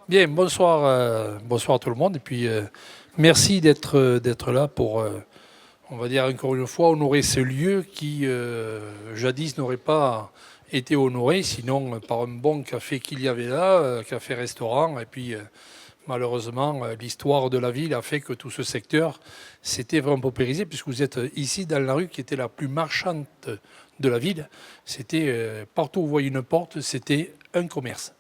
Bien, bonsoir, bonsoir à tout le monde. Et puis, merci d'être là pour, on va dire encore une fois, honorer ce lieu qui, jadis, n'aurait pas été honoré, sinon par un bon café qu'il y avait là, café-restaurant. Et puis, malheureusement, l'histoire de la ville a fait que tout ce secteur s'était vraiment paupérisé, puisque vous êtes ici dans la rue qui était la plus marchande de la ville. C'était, partout où vous voyez une porte, c'était un commerce.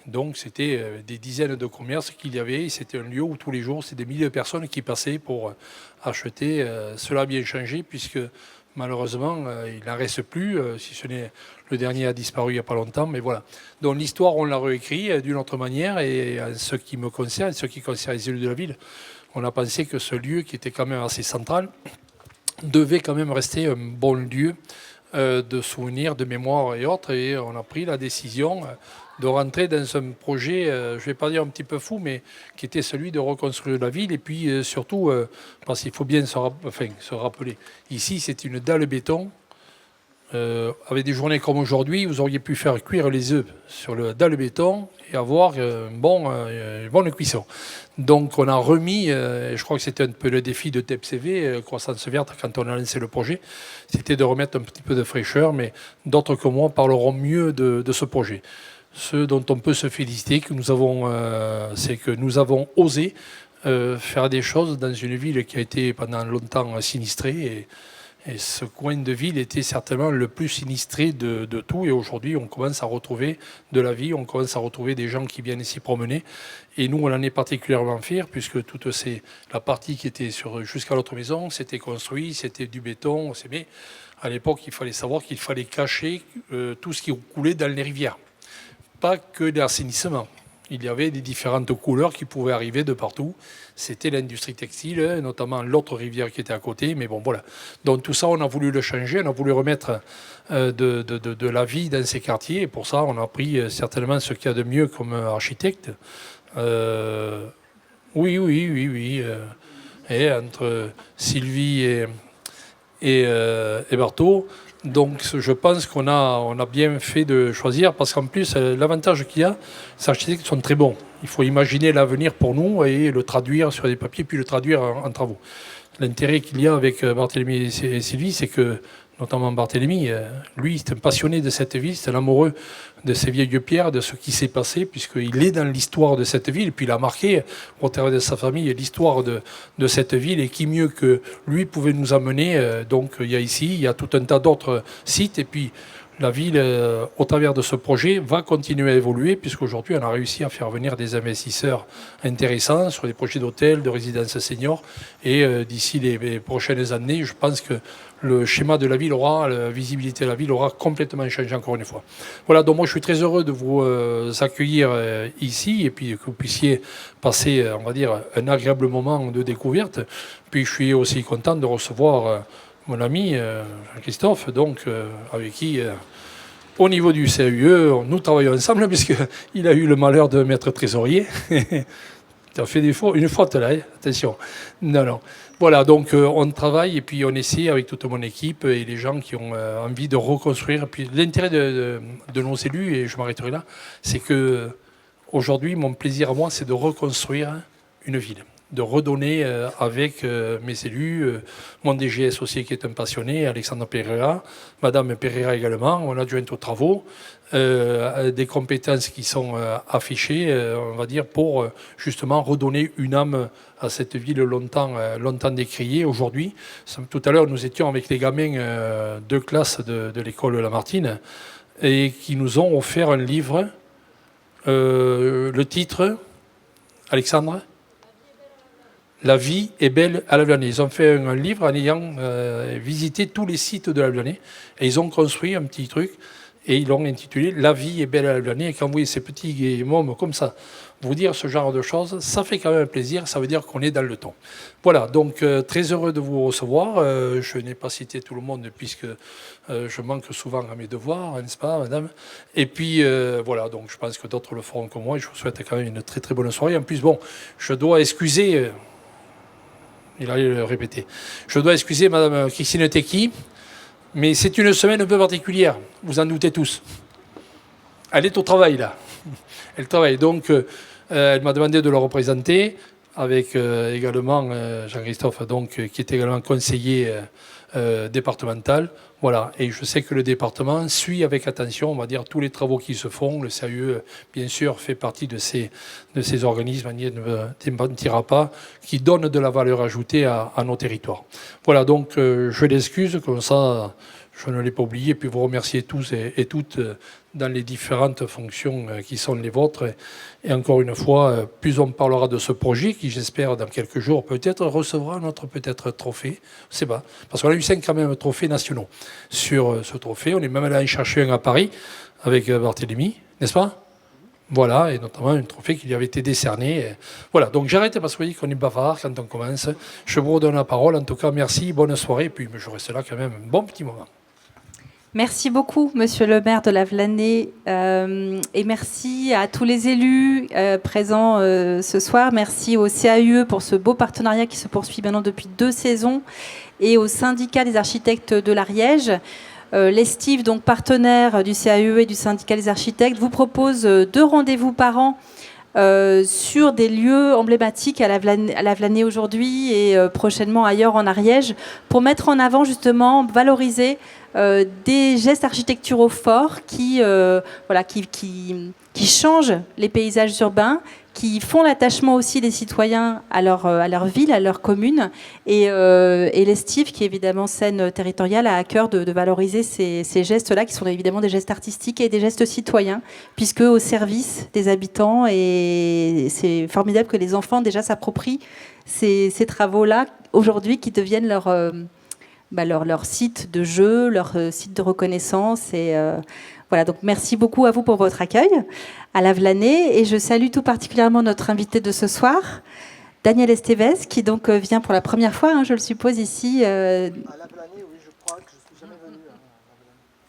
Donc c'était des dizaines de commerces qu'il y avait. C'était un lieu où tous les jours, c'est des milliers de personnes qui passaient pour acheter. Cela a bien changé puisque malheureusement, il n'en reste plus, si ce n'est le dernier a disparu il n'y a pas longtemps. Mais voilà. Donc l'histoire, on l'a réécrit d'une autre manière. Et en ce qui me concerne, ce qui concerne les élus de la ville, on a pensé que ce lieu, qui était quand même assez central, devait quand même rester un bon lieu de souvenirs, de mémoire et autres. Et on a pris la décision de rentrer dans un projet, je ne vais pas dire un petit peu fou, mais qui était celui de reconstruire la ville. Et puis surtout, parce qu'il faut bien se rappeler, ici c'est une dalle béton. Avec des journées comme aujourd'hui, vous auriez pu faire cuire les œufs sur le dalle béton et avoir une bonne cuisson. Donc on a remis, je crois que c'était un peu le défi de TEPCV, Croissance Verte, quand on a lancé le projet, c'était de remettre un petit peu de fraîcheur, mais d'autres que moi parleront mieux de ce projet. Ce dont on peut se féliciter, c'est que nous avons osé faire des choses dans une ville qui a été pendant longtemps sinistrée. Et ce coin de ville était certainement le plus sinistré de tout. Et aujourd'hui, on commence à retrouver de la vie, on commence à retrouver des gens qui viennent s'y promener. Et nous, on en est particulièrement fiers, puisque la partie qui était jusqu'à l'autre maison, c'était construit, c'était du béton. Mais à l'époque, il fallait savoir qu'il fallait cacher tout ce qui coulait dans les rivières. Pas que l'assainissement. Il y avait des différentes couleurs qui pouvaient arriver de partout. C'était l'industrie textile, notamment l'autre rivière qui était à côté. Mais bon, voilà. Donc tout ça, on a voulu le changer. On a voulu remettre de la vie dans ces quartiers. Et pour ça, on a pris certainement ce qu'il y a de mieux comme architecte. Oui, oui, oui, oui. Et entre Sylvie et Barthaud. Donc je pense qu'on a bien fait de choisir, parce qu'en plus, l'avantage qu'il y a, ces architectes sont très bons. Il faut imaginer l'avenir pour nous et le traduire sur des papiers, puis le traduire en travaux. L'intérêt qu'il y a avec Barthélemy et Sylvie, c'est que, notamment Barthélemy, lui, c'est un passionné de cette ville, c'est un amoureux de ces vieilles pierres, de ce qui s'est passé, puisqu'il est dans l'histoire de cette ville, puis il a marqué, au travers de sa famille, l'histoire de cette ville, et qui mieux que lui pouvait nous amener. Donc il y a ici, il y a tout un tas d'autres sites, et puis la ville, au travers de ce projet, va continuer à évoluer, puisqu'aujourd'hui, on a réussi à faire venir des investisseurs intéressants sur des projets d'hôtels, de résidences seniors. Et d'ici les prochaines années, je pense que le schéma de la ville la visibilité de la ville aura complètement changé encore une fois. Voilà, donc moi je suis très heureux de vous accueillir ici, et puis que vous puissiez passer, on va dire, un agréable moment de découverte. Puis je suis aussi content de recevoir mon ami Christophe, donc avec qui, au niveau du CUE, nous travaillons ensemble, puisqu'il a eu le malheur de m'être trésorier. Tu as fait une faute là, hein, attention. Non, non. Voilà, donc on travaille et puis on essaie avec toute mon équipe et les gens qui ont envie de reconstruire. Puis l'intérêt de nos élus, et je m'arrêterai là, c'est que aujourd'hui, mon plaisir à moi, c'est de reconstruire une ville, de redonner avec mes élus, mon DG associé qui est un passionné, Alexandre Pereira, Madame Pereira également, mon adjointe aux travaux, des compétences qui sont affichées, on va dire, pour justement redonner une âme à cette ville longtemps décriée. Aujourd'hui, tout à l'heure, nous étions avec les gamins de classe de l'école Lamartine et qui nous ont offert un livre. Le titre, Alexandre ? La vie est belle à la Lavelanet. Ils ont fait un livre en ayant visité tous les sites de la Lavelanet. Et ils ont construit un petit truc et ils l'ont intitulé La vie est belle à la Lavelanet. Et quand vous voyez ces petits mômes comme ça, vous dire ce genre de choses, ça fait quand même plaisir. Ça veut dire qu'on est dans le ton. Voilà, donc très heureux de vous recevoir. Je n'ai pas cité tout le monde puisque je manque souvent à mes devoirs, n'est-ce pas, madame? Et puis voilà, donc je pense que d'autres le feront que moi. Et je vous souhaite quand même une très très bonne soirée. En plus, bon, je dois excuser... il allait le répéter. Je dois excuser Madame Christine Tecky, mais c'est une semaine un peu particulière, vous en doutez tous. Elle est au travail, là. Elle travaille. Donc, Elle m'a demandé de le représenter avec également Jean-Christophe, donc, qui est également conseiller départemental. Voilà. Et je sais que le département suit avec attention, on va dire, tous les travaux qui se font. Le CAUE, bien sûr, fait partie de ces organismes, Agnès ne me démentira pas, qui donnent de la valeur ajoutée à nos territoires. Voilà, donc je l'excuse, comme ça, je ne l'ai pas oublié, puis vous remercier tous et toutes dans les différentes fonctions qui sont les vôtres. Et encore une fois, plus on parlera de ce projet, qui j'espère dans quelques jours peut-être recevra notre peut-être trophée, je ne sais pas, parce qu'on a eu 5 quand même trophées nationaux sur ce trophée. On est même allé en chercher un à Paris avec Barthélemy, n'est-ce pas? Voilà, et notamment un trophée qui lui avait été décerné. Voilà, donc j'arrête parce que vous voyez qu'on est bavard quand on commence. Je vous redonne la parole. En tout cas, merci, bonne soirée, puis je reste là quand même un bon petit moment. Merci beaucoup, Monsieur le maire de Lavelanet, et merci à tous les élus présents ce soir. Merci au CAUE pour ce beau partenariat qui se poursuit maintenant depuis 2 saisons, et au syndicat des architectes de l'Ariège. L'Estive, donc partenaire du CAUE et du syndicat des architectes, vous propose 2 rendez-vous par an sur des lieux emblématiques à Lavelanet aujourd'hui et prochainement ailleurs en Ariège, pour mettre en avant justement, valoriser des gestes architecturaux forts qui changent les paysages urbains, qui font l'attachement aussi des citoyens à leur ville, à leur commune. Et l'Estive, qui est évidemment scène territoriale, a à cœur de valoriser ces gestes-là, qui sont évidemment des gestes artistiques et des gestes citoyens, puisque au service des habitants. Et c'est formidable que les enfants déjà s'approprient ces travaux-là aujourd'hui, qui deviennent leur site de jeu, leur site de reconnaissance. Et voilà, donc merci beaucoup à vous pour votre accueil à Lavelanet. Et je salue tout particulièrement notre invité de ce soir, Daniel Estevez, qui donc vient pour la première fois, hein, je le suppose, ici. À Lavelanet, oui, je crois que je ne suis jamais venu.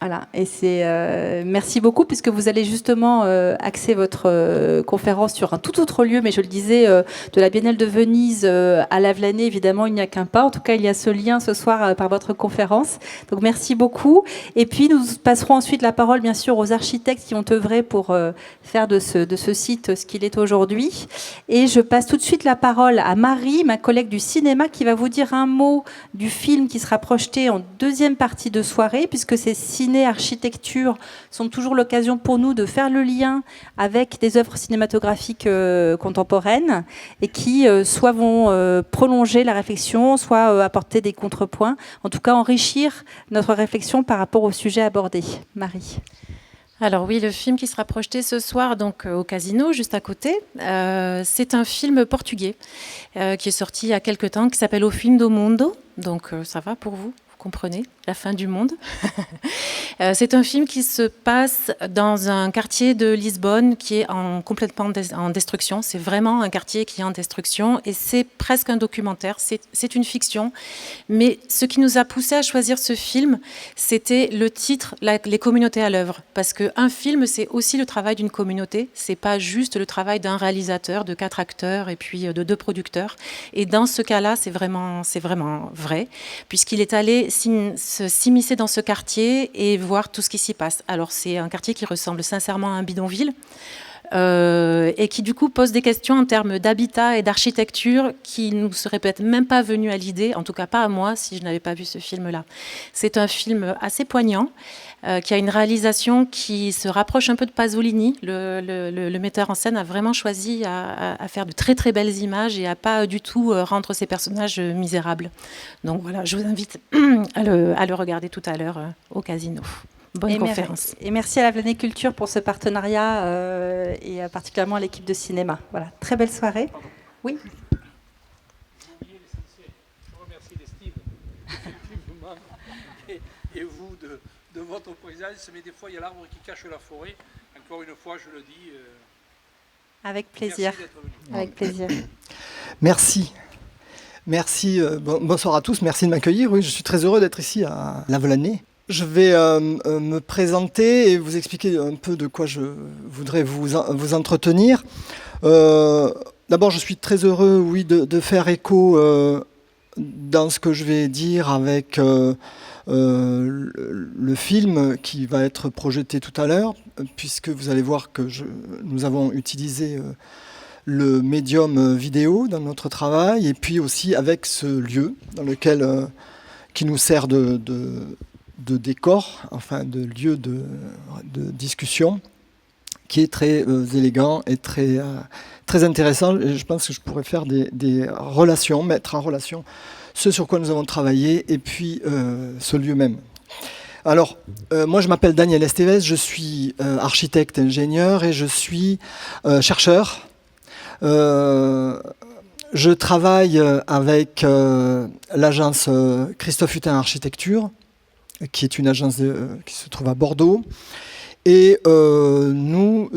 Voilà, et merci beaucoup, puisque vous allez justement axer votre conférence sur un tout autre lieu, mais je le disais, de la Biennale de Venise à Lavelanet, évidemment, il n'y a qu'un pas. En tout cas, il y a ce lien ce soir par votre conférence. Donc merci beaucoup. Et puis nous passerons ensuite la parole, bien sûr, aux architectes qui ont œuvré pour faire de ce site ce qu'il est aujourd'hui. Et je passe tout de suite la parole à Marie, ma collègue du cinéma, qui va vous dire un mot du film qui sera projeté en deuxième partie de soirée, puisque c'est ciné-architecture sont toujours l'occasion pour nous de faire le lien avec des œuvres cinématographiques contemporaines, et qui soit vont prolonger la réflexion, soit apporter des contrepoints, en tout cas enrichir notre réflexion par rapport au sujet abordé. Marie. Alors oui, le film qui sera projeté ce soir donc au Casino, juste à côté, c'est un film portugais qui est sorti il y a quelque temps, qui s'appelle O Fim do Mundo. Donc ça va pour vous? Comprenez, la fin du monde. C'est un film qui se passe dans un quartier de Lisbonne qui est complètement en destruction. C'est vraiment un quartier qui est en destruction, et c'est presque un documentaire. C'est une fiction. Mais ce qui nous a poussé à choisir ce film, c'était le titre, les communautés à l'œuvre. Parce qu'un film, c'est aussi le travail d'une communauté. C'est pas juste le travail d'un réalisateur, de 4 acteurs et puis de 2 producteurs. Et dans ce cas-là, c'est vraiment vrai, puisqu'il est allé s'immiscer dans ce quartier et voir tout ce qui s'y passe. Alors c'est un quartier qui ressemble sincèrement à un bidonville, et qui du coup pose des questions en termes d'habitat et d'architecture qui ne nous seraient peut-être même pas venues à l'idée, en tout cas pas à moi si je n'avais pas vu ce film-là. C'est un film assez poignant, qui a une réalisation qui se rapproche un peu de Pasolini. Le metteur en scène a vraiment choisi à faire de très très belles images et à pas du tout rendre ses personnages misérables. Donc voilà, je vous invite à le regarder tout à l'heure au Casino. Bonne conférence. Et merci à Lavelanet Culture pour ce partenariat, et particulièrement à l'équipe de cinéma. Voilà, très belle soirée. Oui. Je remercie l'Estive et vous de votre présence, mais des fois il y a l'arbre qui cache la forêt. Encore une fois, je le dis. Avec plaisir. Avec plaisir. Merci. Merci. Bonsoir à tous. Merci de m'accueillir. Oui, je suis très heureux d'être ici à Lavelanet. Je vais me présenter et vous expliquer un peu de quoi je voudrais vous entretenir. D'abord, je suis très heureux, oui, de faire écho dans ce que je vais dire avec le film qui va être projeté tout à l'heure, puisque vous allez voir que nous avons utilisé le médium vidéo dans notre travail, et puis aussi avec ce lieu dans lequel, qui nous sert de décor, enfin de lieu de discussion, qui est très élégant et très intéressant. Et je pense que je pourrais faire des relations, mettre en relation ce sur quoi nous avons travaillé et puis ce lieu même. Alors, moi je m'appelle Daniel Esteves, je suis architecte, ingénieur et je suis chercheur. Je travaille avec l'agence Christophe Hutin Architecture, qui est une agence qui se trouve à Bordeaux. Et nous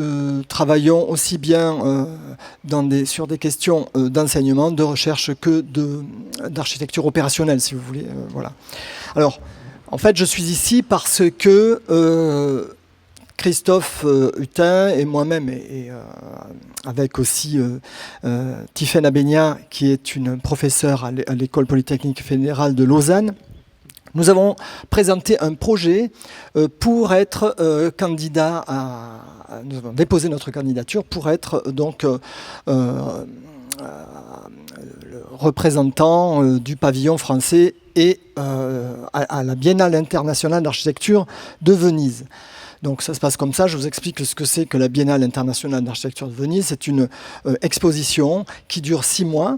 travaillons aussi bien sur des questions d'enseignement, de recherche que d'architecture opérationnelle, si vous voulez. Voilà. Alors, en fait, je suis ici parce que Christophe Hutin et moi-même, et avec aussi Tiffaine Abenia, qui est une professeure à l'École polytechnique fédérale de Lausanne, nous avons présenté un projet pour être candidat nous avons déposé notre candidature pour être donc le représentant du pavillon français et à la Biennale internationale d'architecture de Venise. Donc ça se passe comme ça, je vous explique ce que c'est que la Biennale internationale d'architecture de Venise. C'est une exposition qui dure 6 mois.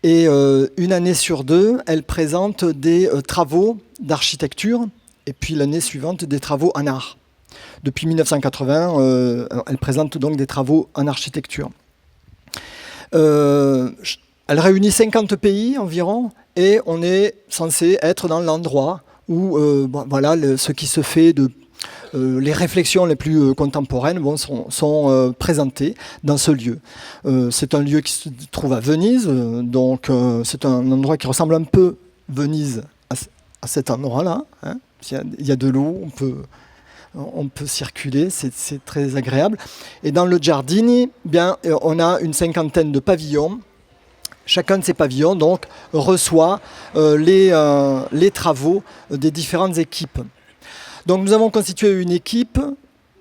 Et une année sur 2, elle présente des travaux d'architecture et puis l'année suivante des travaux en art. Depuis 1980, elle présente donc des travaux en architecture. Elle réunit 50 pays environ et on est censé être dans l'endroit où voilà, ce qui se fait les réflexions les plus contemporaines sont présentées dans ce lieu. C'est un lieu qui se trouve à Venise, donc c'est un endroit qui ressemble un peu Venise à cet endroit-là. Hein. Il y a de l'eau, on peut circuler, c'est très agréable. Et dans le Giardini, bien, on a une 50aine de pavillons. Chacun de ces pavillons donc, reçoit les travaux des différentes équipes. Donc nous avons constitué une équipe,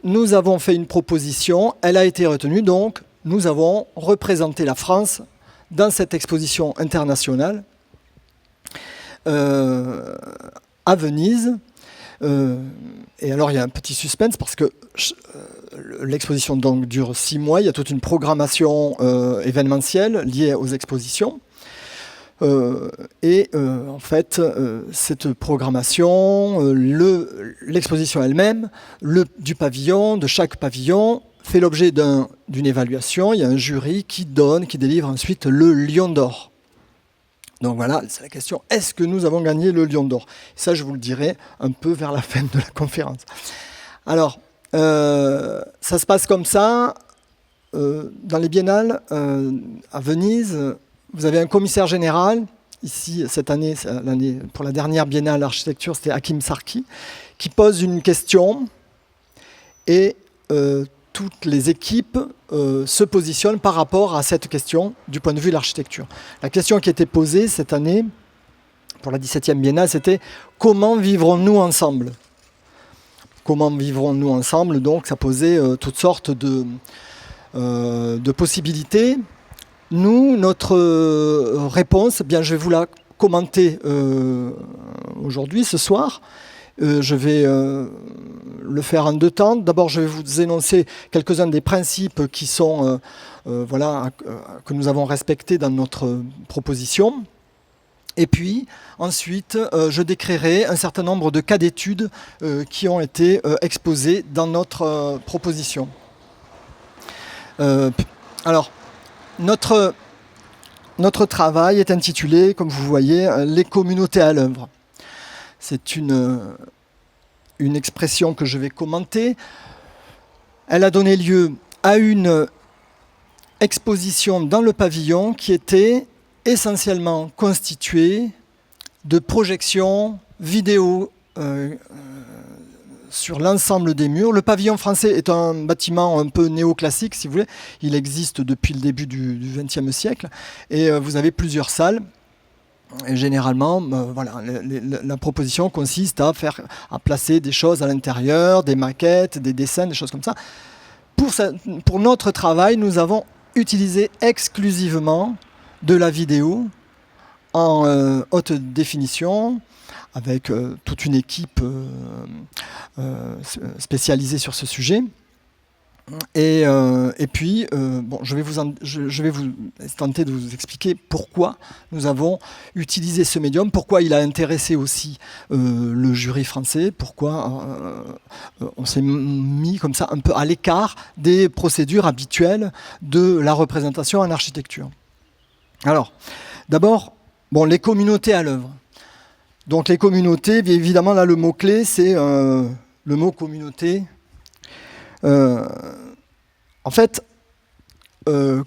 nous avons fait une proposition, elle a été retenue, donc nous avons représenté la France dans cette exposition internationale à Venise. Et alors il y a un petit suspense parce que l'exposition donc dure 6 mois, il y a toute une programmation événementielle liée aux expositions. En fait, cette programmation, l'exposition elle-même, du pavillon, de chaque pavillon, fait l'objet d'une évaluation. Il y a un jury qui délivre ensuite le Lion d'Or. Donc voilà, c'est la question, est-ce que nous avons gagné le Lion d'Or? Ça, je vous le dirai un peu vers la fin de la conférence. Alors, ça se passe comme ça. Dans les biennales, à Venise, vous avez un commissaire général. Ici, cette année, pour la dernière biennale d'architecture, c'était Hakim Sarki, qui pose une question et toutes les équipes se positionnent par rapport à cette question du point de vue de l'architecture. La question qui était posée cette année, pour la 17e biennale, c'était « Comment vivrons-nous ensemble ?» Comment vivrons-nous ensemble? Donc, ça posait toutes sortes de possibilités. Nous, notre réponse, bien, je vais vous la commenter aujourd'hui, ce soir. Je vais le faire en 2 temps. D'abord, je vais vous énoncer quelques-uns des principes qui sont, que nous avons respectés dans notre proposition. Et puis, ensuite, je décrirai un certain nombre de cas d'études qui ont été exposés dans notre proposition. Alors, notre travail est intitulé, comme vous voyez, « Les communautés à l'œuvre ». C'est une expression que je vais commenter. Elle a donné lieu à une exposition dans le pavillon qui était essentiellement constituée de projections vidéo sur l'ensemble des murs. Le pavillon français est un bâtiment un peu néoclassique, si vous voulez. Il existe depuis le début du XXe siècle. Et vous avez plusieurs salles. Et généralement, voilà, la proposition consiste à placer des choses à l'intérieur, des maquettes, des dessins, des choses comme ça. Pour notre travail, nous avons utiliser exclusivement de la vidéo en haute définition, avec toute une équipe spécialisée sur ce sujet. Et puis, je vais vous tenter de vous expliquer pourquoi nous avons utilisé ce médium, pourquoi il a intéressé aussi le jury français, pourquoi on s'est mis comme ça un peu à l'écart des procédures habituelles de la représentation en architecture. Alors, d'abord, les communautés à l'œuvre. Donc les communautés, évidemment là le mot-clé c'est le mot communauté. En fait,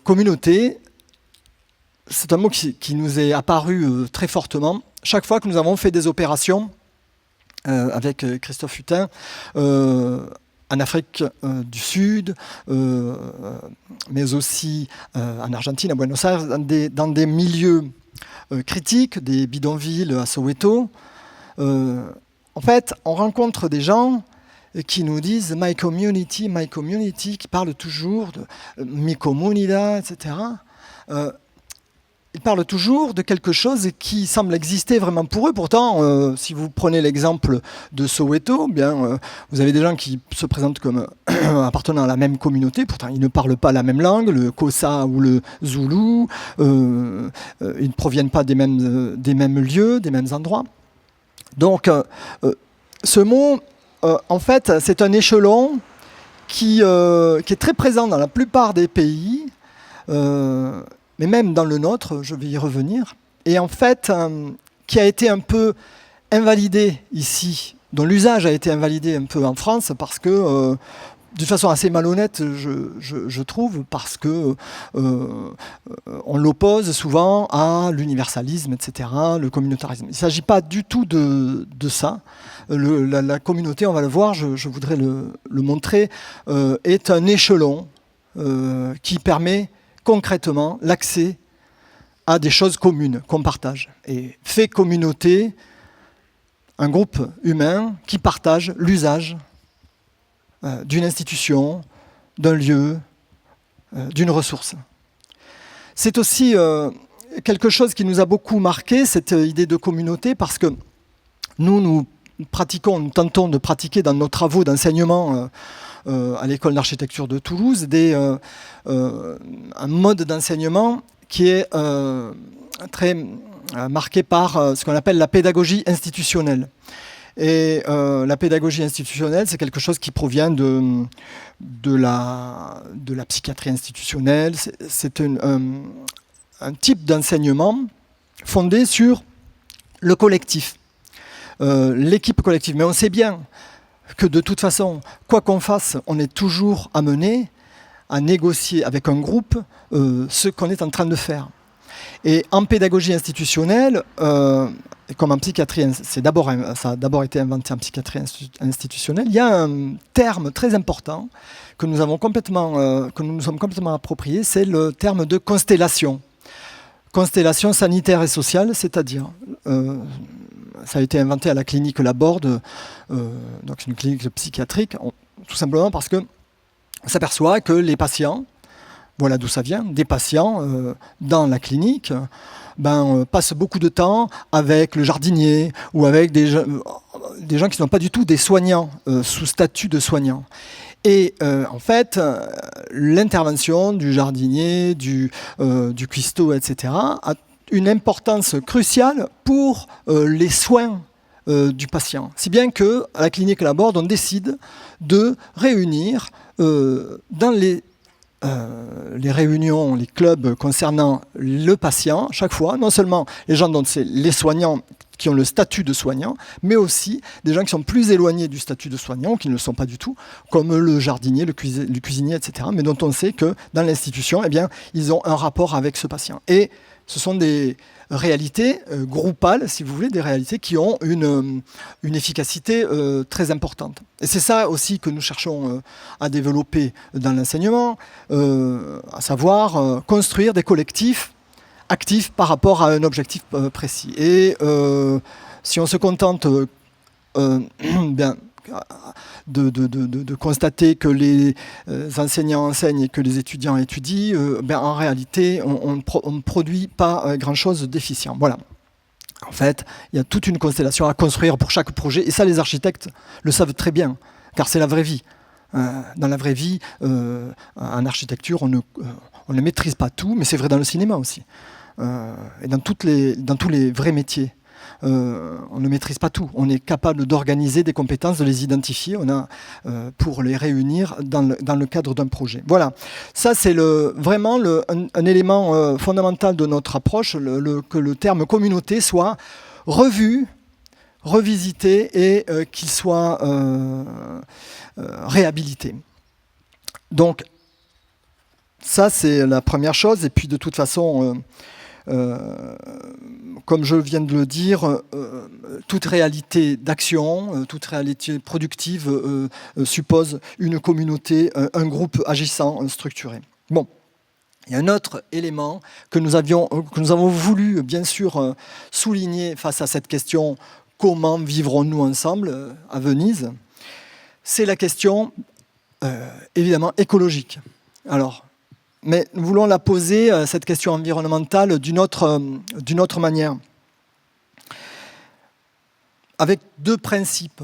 communauté, c'est un mot qui nous est apparu très fortement chaque fois que nous avons fait des opérations avec Christophe Hutin en Afrique du Sud, mais aussi en Argentine, à Buenos Aires, dans des milieux critiques, des bidonvilles à Soweto. En fait, on rencontre des gens qui nous disent my community, qui parlent toujours de mi comunidad, etc. Ils parlent toujours de quelque chose qui semble exister vraiment pour eux. Pourtant, si vous prenez l'exemple de Soweto, vous avez des gens qui se présentent comme appartenant à la même communauté. Pourtant, ils ne parlent pas la même langue, le Xhosa ou le Zoulou. Ils ne proviennent pas des mêmes lieux, des mêmes endroits. Donc, ce mot, en fait, c'est un échelon qui est très présent dans la plupart des pays, mais même dans le nôtre, je vais y revenir, et en fait, qui a été un peu invalidé ici, dont l'usage a été invalidé un peu en France, parce que, d'une façon assez malhonnête, je trouve, parce que on l'oppose souvent à l'universalisme, etc., le communautarisme. Il ne s'agit pas du tout de ça. La communauté, on va le voir, je voudrais le montrer, est un échelon qui permet concrètement l'accès à des choses communes qu'on partage. Et fait communauté, un groupe humain qui partage l'usage d'une institution, d'un lieu, d'une ressource. C'est aussi quelque chose qui nous a beaucoup marqué, cette idée de communauté, parce que nous tentons de pratiquer dans nos travaux d'enseignement à l'école d'architecture de Toulouse un mode d'enseignement qui est très marqué par ce qu'on appelle la pédagogie institutionnelle. Et la pédagogie institutionnelle, c'est quelque chose qui provient de la psychiatrie institutionnelle. C'est un type d'enseignement fondé sur le collectif, l'équipe collective. Mais on sait bien que de toute façon, quoi qu'on fasse, on est toujours amené à négocier avec un groupe ce qu'on est en train de faire. Et en pédagogie institutionnelle, comme en psychiatrie, ça a d'abord été inventé en psychiatrie institutionnelle, il y a un terme très important que nous sommes complètement approprié, c'est le terme de constellation. Constellation sanitaire et sociale, c'est-à-dire, ça a été inventé à la clinique Laborde, donc une clinique psychiatrique, tout simplement parce qu'on s'aperçoit que les patients, voilà d'où ça vient, des patients dans la clinique passent beaucoup de temps avec le jardinier ou avec des gens qui ne sont pas du tout des soignants, sous statut de soignants. Et en fait, l'intervention du jardinier, du cuistot, etc., a une importance cruciale pour les soins du patient. Si bien qu'à la clinique Laborde, on décide de réunir dans les réunions, les clubs concernant le patient, chaque fois, non seulement les gens dont c'est les soignants qui ont le statut de soignant, mais aussi des gens qui sont plus éloignés du statut de soignant, ou qui ne le sont pas du tout, comme le jardinier, le cuisinier, etc., mais dont on sait que dans l'institution, ils ont un rapport avec ce patient. Et ce sont des réalités groupales, si vous voulez, des réalités qui ont une efficacité très importante. Et c'est ça aussi que nous cherchons à développer dans l'enseignement, à savoir construire des collectifs actifs par rapport à un objectif précis. Et si on se contente de constater que les enseignants enseignent et que les étudiants étudient, en réalité, on ne produit pas grand-chose d'efficient. Voilà. En fait, il y a toute une constellation à construire pour chaque projet, et ça, les architectes le savent très bien, car c'est la vraie vie. Dans la vraie vie, en architecture, on ne maîtrise pas tout, mais c'est vrai dans le cinéma aussi. Et dans tous les vrais métiers. On ne maîtrise pas tout. On est capable d'organiser des compétences, de les identifier, pour les réunir dans le cadre d'un projet. Voilà. Ça, c'est vraiment un élément fondamental de notre approche, que le terme communauté soit revu, revisité et qu'il soit réhabilité. Donc, ça, c'est la première chose. Et puis, de toute façon, comme je viens de le dire, toute réalité d'action, toute réalité productive suppose une communauté, un groupe agissant, structuré. Bon, il y a un autre élément que nous avons voulu, bien sûr, souligner face à cette question « Comment vivrons-nous ensemble à Venise ?» C'est la question, évidemment, écologique. Alors, mais nous voulons la poser, cette question environnementale, d'une autre manière. Avec deux principes.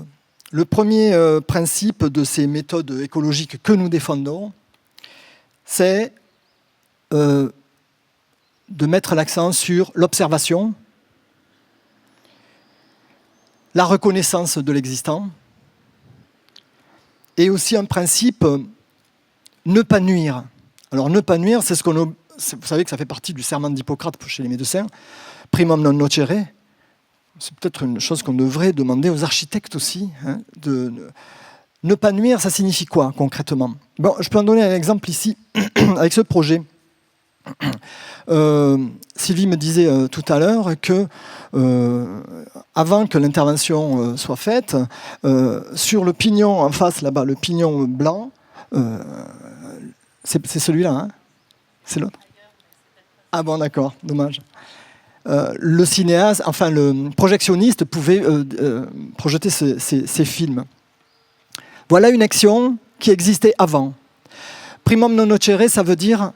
Le premier principe de ces méthodes écologiques que nous défendons, c'est de mettre l'accent sur l'observation, la reconnaissance de l'existant, et aussi un principe ne pas nuire. Alors ne pas nuire, c'est vous savez que ça fait partie du serment d'Hippocrate chez les médecins, primum non nocere. C'est peut-être une chose qu'on devrait demander aux architectes aussi. Ne pas nuire, ça signifie quoi concrètement? Bon, je peux en donner un exemple ici avec ce projet. Sylvie me disait tout à l'heure que avant que l'intervention soit faite, sur le pignon en face là-bas, le pignon blanc, c'est celui-là, hein? C'est l'autre? Ah bon, d'accord, dommage. Le cinéaste, enfin le projectionniste pouvait projeter ces films. Voilà une action qui existait avant. Primum non nocere, ça veut dire,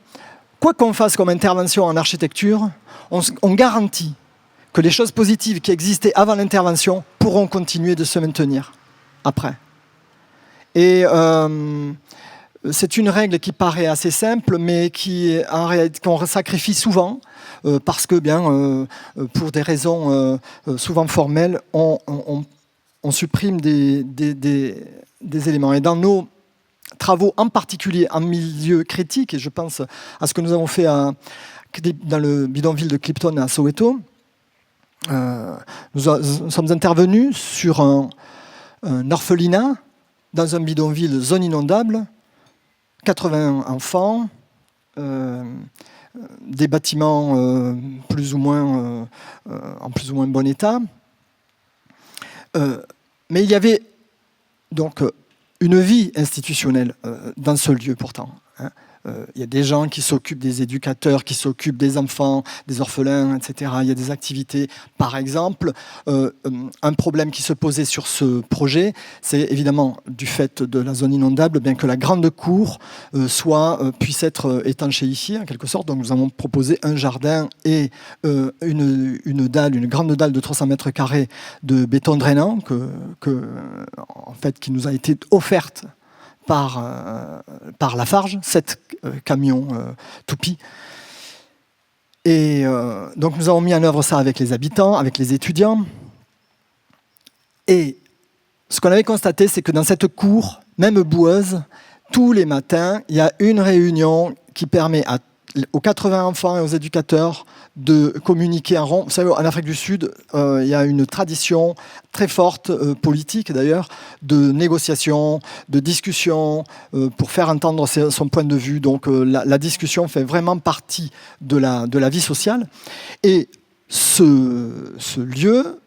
quoi qu'on fasse comme intervention en architecture, on garantit que les choses positives qui existaient avant l'intervention pourront continuer de se maintenir après. Et c'est une règle qui paraît assez simple, mais qu'on sacrifie souvent, parce que, pour des raisons souvent formelles, on supprime des éléments. Et dans nos travaux, en particulier en milieu critique, et je pense à ce que nous avons fait dans le bidonville de Clipton à Soweto, nous sommes intervenus sur un orphelinat dans un bidonville zone inondable, 80 enfants, des bâtiments en plus ou moins bon état. Mais il y avait donc une vie institutionnelle dans ce lieu pourtant. Il y a des gens qui s'occupent des éducateurs, qui s'occupent des enfants, des orphelins, etc. Il y a des activités. Par exemple, un problème qui se posait sur ce projet, c'est évidemment du fait de la zone inondable, bien que la grande cour puisse être étanchéifiée en quelque sorte. Donc nous avons proposé un jardin et une grande dalle de 300 mètres carrés de béton drainant qui nous a été offerte par Lafarge, 7 camions toupies. Et donc nous avons mis en œuvre ça avec les habitants, avec les étudiants. Et ce qu'on avait constaté, c'est que dans cette cour, même boueuse, tous les matins, il y a une réunion qui permet aux 80 enfants et aux éducateurs de communiquer en rond. Vous savez, en Afrique du Sud, il y a une tradition très forte, politique d'ailleurs, de négociation, de discussion, pour faire entendre son point de vue. Donc la discussion fait vraiment partie de la vie sociale. Et ce lieu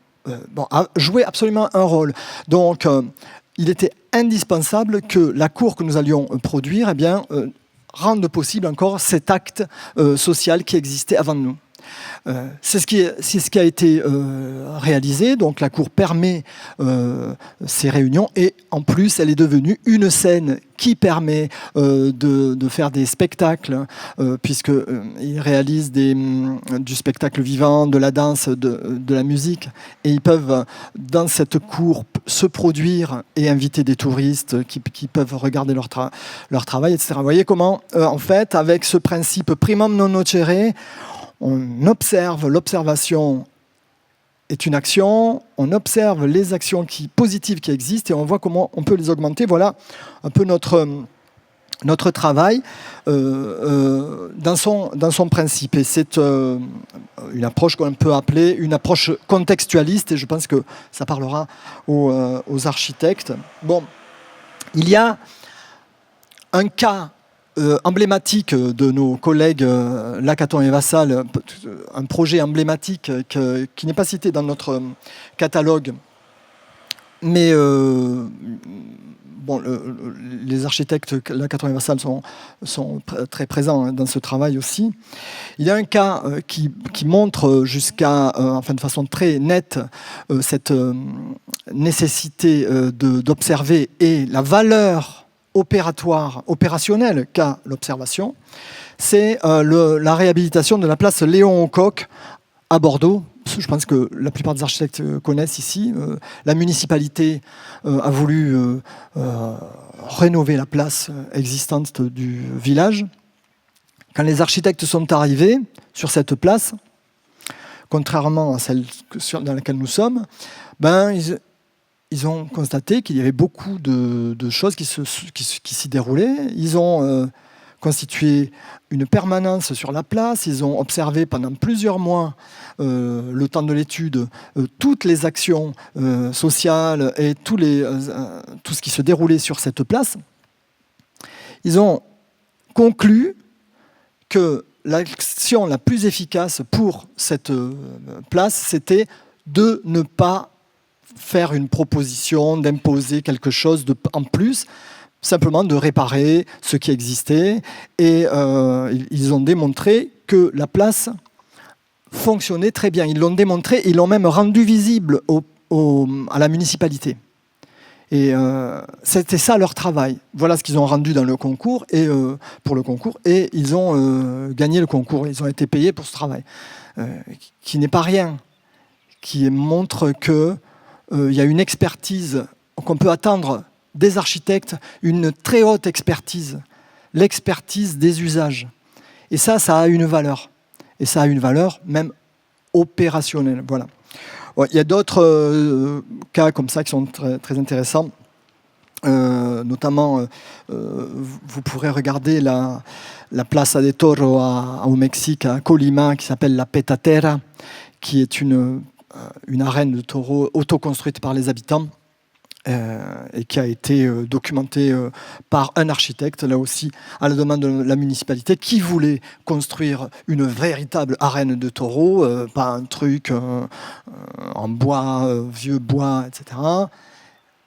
a joué absolument un rôle. Donc il était indispensable que la cour que nous allions produire, rende possible encore cet acte social qui existait avant nous. C'est ce qui a été réalisé. Donc la cour permet ces réunions et en plus elle est devenue une scène qui permet de faire des spectacles puisqu'ils réalisent du spectacle vivant, de la danse, de la musique et ils peuvent dans cette cour se produire et inviter des touristes qui peuvent regarder leur travail, etc. Vous voyez comment en fait avec ce principe primum non nocere, on observe, l'observation est une action, on observe les actions positives qui existent et on voit comment on peut les augmenter. Voilà un peu notre travail dans son principe. Et c'est une approche qu'on peut appeler une approche contextualiste et je pense que ça parlera aux architectes. Bon, il y a un cas emblématique de nos collègues Lacaton et Vassal, un projet emblématique qui n'est pas cité dans notre catalogue, mais les architectes Lacaton et Vassal sont très présents dans ce travail aussi. Il y a un cas qui montre de façon très nette cette nécessité d'observer et la valeur opérationnelle qu'a l'observation, c'est la réhabilitation de la place Léon Aucoq à Bordeaux. Je pense que la plupart des architectes connaissent ici. La municipalité a voulu rénover la place existante du village. Quand les architectes sont arrivés sur cette place, contrairement à celle dans laquelle nous sommes, ils ont constaté qu'il y avait beaucoup de choses qui s'y déroulaient. Ils ont constitué une permanence sur la place. Ils ont observé pendant plusieurs mois, le temps de l'étude, toutes les actions sociales et tout ce qui se déroulait sur cette place. Ils ont conclu que l'action la plus efficace pour cette place, c'était de ne pas faire une proposition, d'imposer quelque chose en plus, simplement de réparer ce qui existait. Et ils ont démontré que la place fonctionnait très bien. Ils l'ont démontré, ils l'ont même rendu visible à la municipalité. Et c'était ça leur travail. Voilà ce qu'ils ont rendu dans le concours pour le concours. Et ils ont gagné le concours. Ils ont été payés pour ce travail, qui n'est pas rien, qui montre que il y a une expertise qu'on peut attendre des architectes, une très haute expertise, l'expertise des usages. Et ça a une valeur. Et ça a une valeur même opérationnelle. Voilà. Il y a d'autres cas comme ça qui sont très, très intéressants. Notamment, vous pourrez regarder la Plaza de Toro au Mexique, à Colima, qui s'appelle la Petatera, qui est une arène de taureaux autoconstruite par les habitants et qui a été documentée par un architecte, là aussi à la demande de la municipalité, qui voulait construire une véritable arène de taureaux, pas un truc en bois, vieux bois, etc.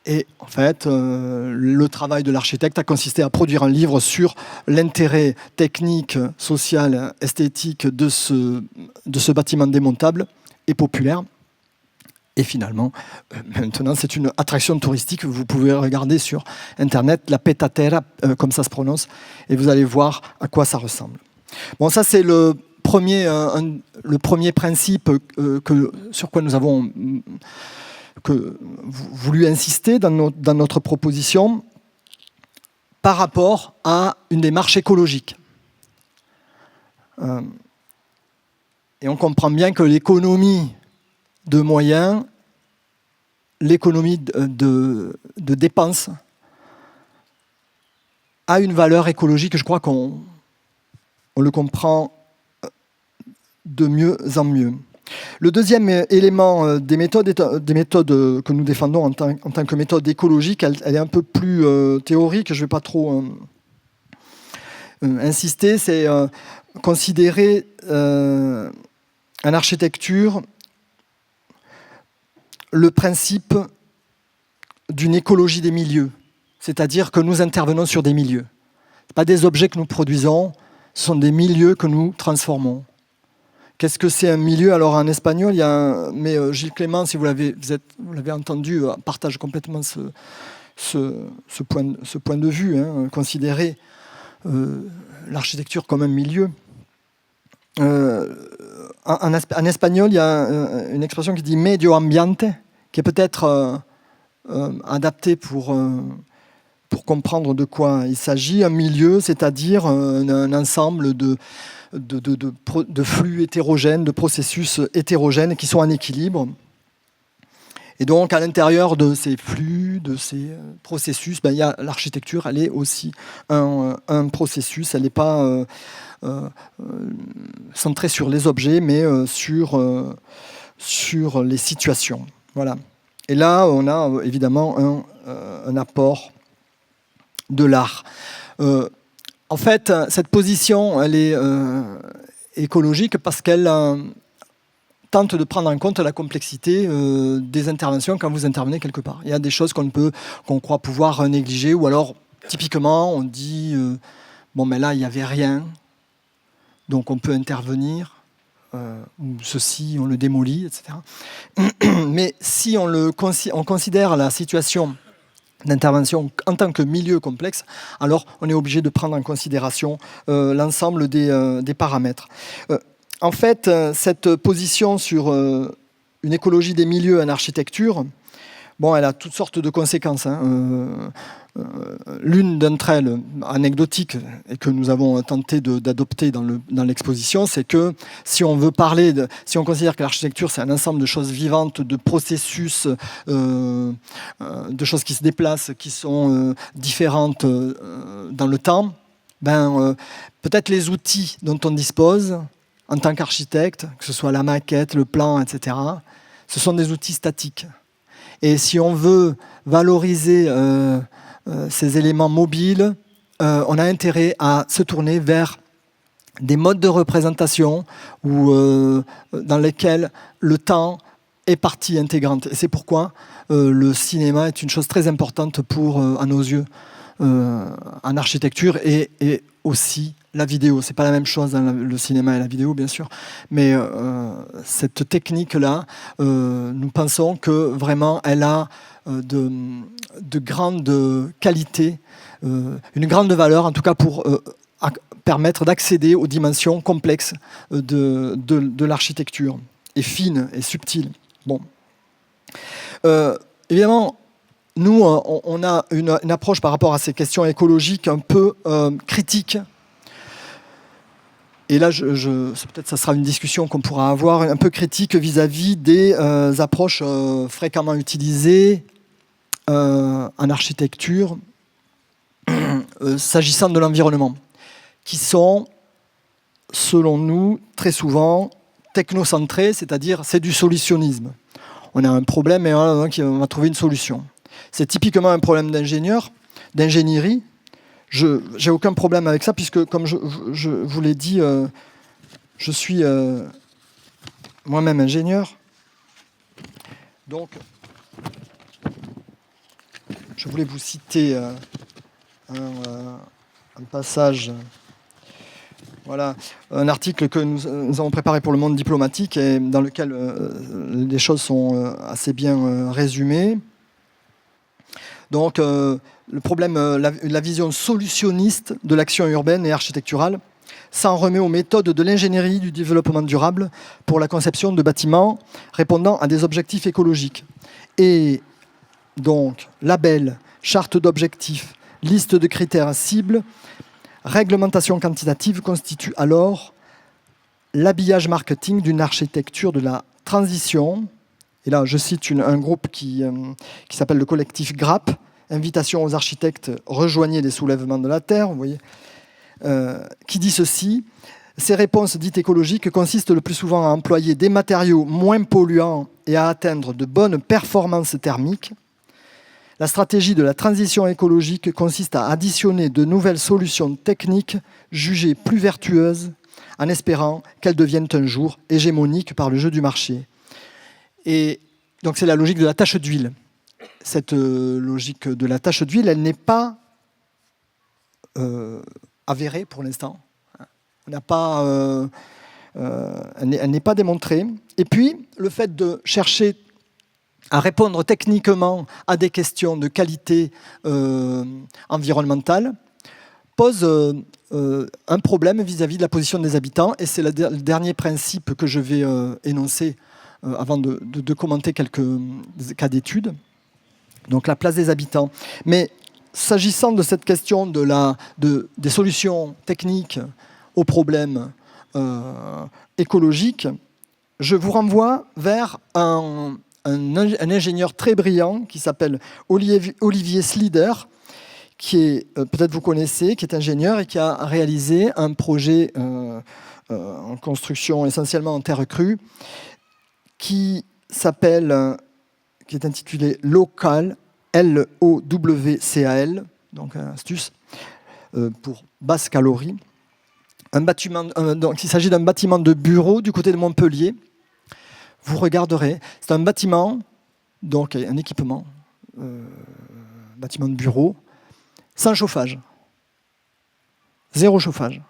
Et en fait, le travail de l'architecte a consisté à produire un livre sur l'intérêt technique, social, esthétique de ce bâtiment démontable et populaire. Et finalement, maintenant, c'est une attraction touristique. Vous pouvez regarder sur Internet, la Petatera, comme ça se prononce, et vous allez voir à quoi ça ressemble. Bon, ça, c'est le premier principe sur quoi nous avons voulu insister dans notre proposition par rapport à une démarche écologique. Et on comprend bien que l'économie de moyens, l'économie de dépenses a une valeur écologique. Je crois qu'on le comprend de mieux en mieux. Le deuxième élément des méthodes que nous défendons en tant que méthode écologique, elle est un peu plus théorique, je ne vais pas trop insister, c'est considérer en architecture le principe d'une écologie des milieux, c'est-à-dire que nous intervenons sur des milieux. Ce pas des objets que nous produisons, ce sont des milieux que nous transformons, Qu'est-ce que c'est un milieu? Alors en espagnol, il y a mais Gilles Clément, si vous l'avez entendu, partage complètement ce point de vue, hein, considérer l'architecture comme un milieu. En espagnol, il y a une expression qui dit medio ambiente, qui est peut-être adaptée pour comprendre de quoi il s'agit. Un milieu, c'est-à-dire un ensemble de flux hétérogènes, de processus hétérogènes qui sont en équilibre. Et donc, à l'intérieur de ces flux, de ces processus, il y a l'architecture, elle est aussi un processus. Elle n'est pas centrée sur les objets, mais sur les situations. Voilà. Et là, on a évidemment un apport de l'art. En fait, cette position, elle est écologique parce qu'elle tente de prendre en compte la complexité des interventions quand vous intervenez quelque part. Il y a des choses qu'on croit pouvoir négliger, ou alors, typiquement, on dit bon, mais là, il n'y avait rien, donc on peut intervenir, ou ceci, on le démolit, etc. Mais si on considère la situation d'intervention en tant que milieu complexe, alors on est obligé de prendre en considération l'ensemble des paramètres. En fait, cette position sur une écologie des milieux en architecture, bon, elle a toutes sortes de conséquences, hein. L'une d'entre elles, anecdotique, et que nous avons tenté d'adopter dans l'exposition, c'est que si on considère que l'architecture c'est un ensemble de choses vivantes, de processus, de choses qui se déplacent, qui sont différentes dans le temps, peut-être les outils dont on dispose en tant qu'architecte, que ce soit la maquette, le plan, etc., ce sont des outils statiques. Et si on veut valoriser ces éléments mobiles, on a intérêt à se tourner vers des modes de représentation dans lesquels le temps est partie intégrante. Et c'est pourquoi le cinéma est une chose très importante à nos yeux en architecture, et aussi la vidéo. C'est pas la même chose dans le cinéma et la vidéo, bien sûr, mais cette technique-là, nous pensons que vraiment elle a de grandes qualités, une grande valeur, en tout cas pour permettre d'accéder aux dimensions complexes de l'architecture, et fines et subtiles. Bon. Évidemment, nous, on a une approche par rapport à ces questions écologiques un peu critique. Et là, peut-être ça sera une discussion qu'on pourra avoir, un peu critique vis-à-vis des approches fréquemment utilisées en architecture s'agissant de l'environnement, qui sont, selon nous, très souvent technocentrées, c'est-à-dire c'est du solutionnisme. On a un problème et on va trouver une solution. C'est typiquement un problème d'ingénierie. J'ai aucun problème avec ça, puisque, comme je vous l'ai dit, je suis moi-même ingénieur. Donc, je voulais vous citer un passage, voilà, un article que nous avons préparé pour Le Monde diplomatique, et dans lequel les choses sont assez bien résumées. Donc, le problème, la vision solutionniste de l'action urbaine et architecturale s'en remet aux méthodes de l'ingénierie du développement durable pour la conception de bâtiments répondant à des objectifs écologiques. Et donc, label, charte d'objectifs, liste de critères cibles, réglementation quantitative constituent alors l'habillage marketing d'une architecture de la transition. Et là, je cite un groupe qui s'appelle le collectif GRAP, Invitation aux architectes, rejoignez les soulèvements de la Terre, vous voyez, qui dit ceci: ces réponses dites écologiques consistent le plus souvent à employer des matériaux moins polluants et à atteindre de bonnes performances thermiques. La stratégie de la transition écologique consiste à additionner de nouvelles solutions techniques jugées plus vertueuses, en espérant qu'elles deviennent un jour hégémoniques par le jeu du marché. Et donc c'est la logique de la tache d'huile. Cette logique de la tache d'huile, elle n'est pas avérée pour l'instant. On n'a pas Elle n'est pas démontrée. Et puis, le fait de chercher à répondre techniquement à des questions de qualité environnementale pose un problème vis-à-vis de la position des habitants. Et c'est le dernier principe que je vais énoncer avant de commenter quelques cas d'études. Donc la place des habitants. Mais s'agissant de cette question des solutions techniques aux problèmes écologiques, je vous renvoie vers un ingénieur très brillant qui s'appelle Olivier Slider, qui est, peut-être vous connaissez, qui est ingénieur et qui a réalisé un projet en construction essentiellement en terre crue, qui est intitulé LOWCAL, LOWCAL, donc astuce, pour basse calorie. Donc il s'agit d'un bâtiment de bureau du côté de Montpellier. Vous regarderez, c'est un bâtiment, donc un équipement, bâtiment de bureau, sans chauffage. Zéro chauffage.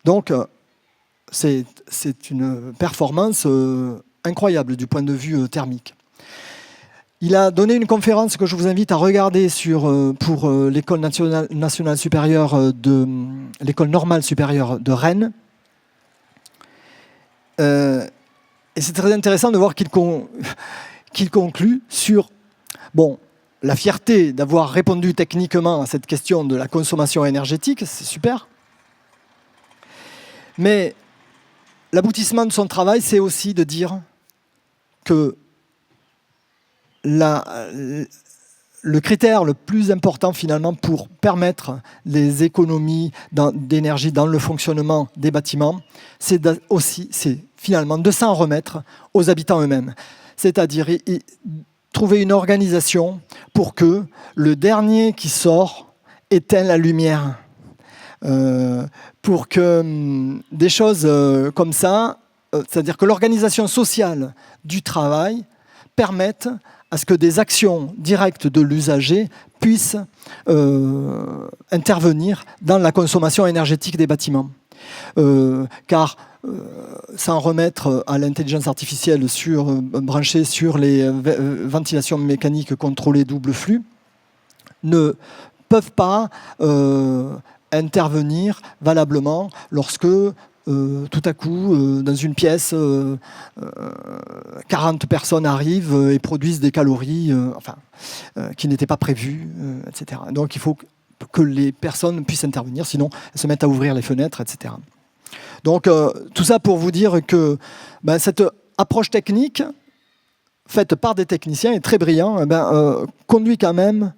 Donc c'est une performance incroyable du point de vue thermique. Il a donné une conférence que je vous invite à regarder pour l'école nationale supérieure l'école normale supérieure de Rennes. Et c'est très intéressant de voir qu'il conclut sur la fierté d'avoir répondu techniquement à cette question de la consommation énergétique, c'est super. Mais l'aboutissement de son travail, c'est aussi de dire que le critère le plus important finalement pour permettre les économies d'énergie dans le fonctionnement des bâtiments, c'est finalement de s'en remettre aux habitants eux-mêmes. C'est-à-dire trouver une organisation pour que le dernier qui sort éteigne la lumière. Pour que des choses comme ça, c'est-à-dire que l'organisation sociale du travail permette à ce que des actions directes de l'usager puissent intervenir dans la consommation énergétique des bâtiments. Car s'en remettre à l'intelligence artificielle branchée sur les ventilations mécaniques contrôlées double flux ne peuvent pas intervenir valablement lorsque tout à coup, dans une pièce, 40 personnes arrivent et produisent des calories qui n'étaient pas prévues, etc. Donc il faut que les personnes puissent intervenir, sinon elles se mettent à ouvrir les fenêtres, etc. Donc tout ça pour vous dire que cette approche technique, faite par des techniciens et très brillants, conduit quand même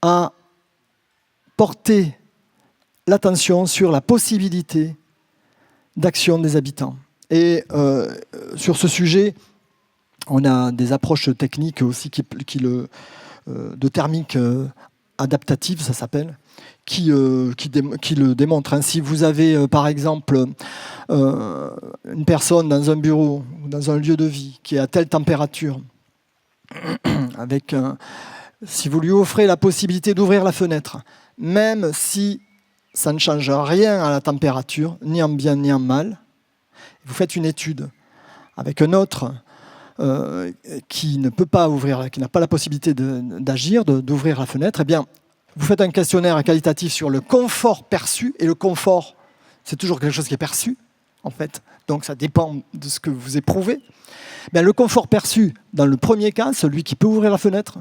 à porter l'attention sur la possibilité d'action des habitants. Et sur ce sujet, on a des approches techniques aussi de thermique adaptative, ça s'appelle, qui le démontrent. Si vous avez, par exemple, une personne dans un bureau ou dans un lieu de vie qui est à telle température, si vous lui offrez la possibilité d'ouvrir la fenêtre, même si ça ne change rien à la température, ni en bien ni en mal. Vous faites une étude avec un autre qui ne peut pas ouvrir, qui n'a pas la possibilité d'agir, d'ouvrir la fenêtre. Eh bien, vous faites un questionnaire qualitatif sur le confort perçu, et le confort, c'est toujours quelque chose qui est perçu, en fait. Donc ça dépend de ce que vous éprouvez. Bien, le confort perçu, dans le premier cas, celui qui peut ouvrir la fenêtre,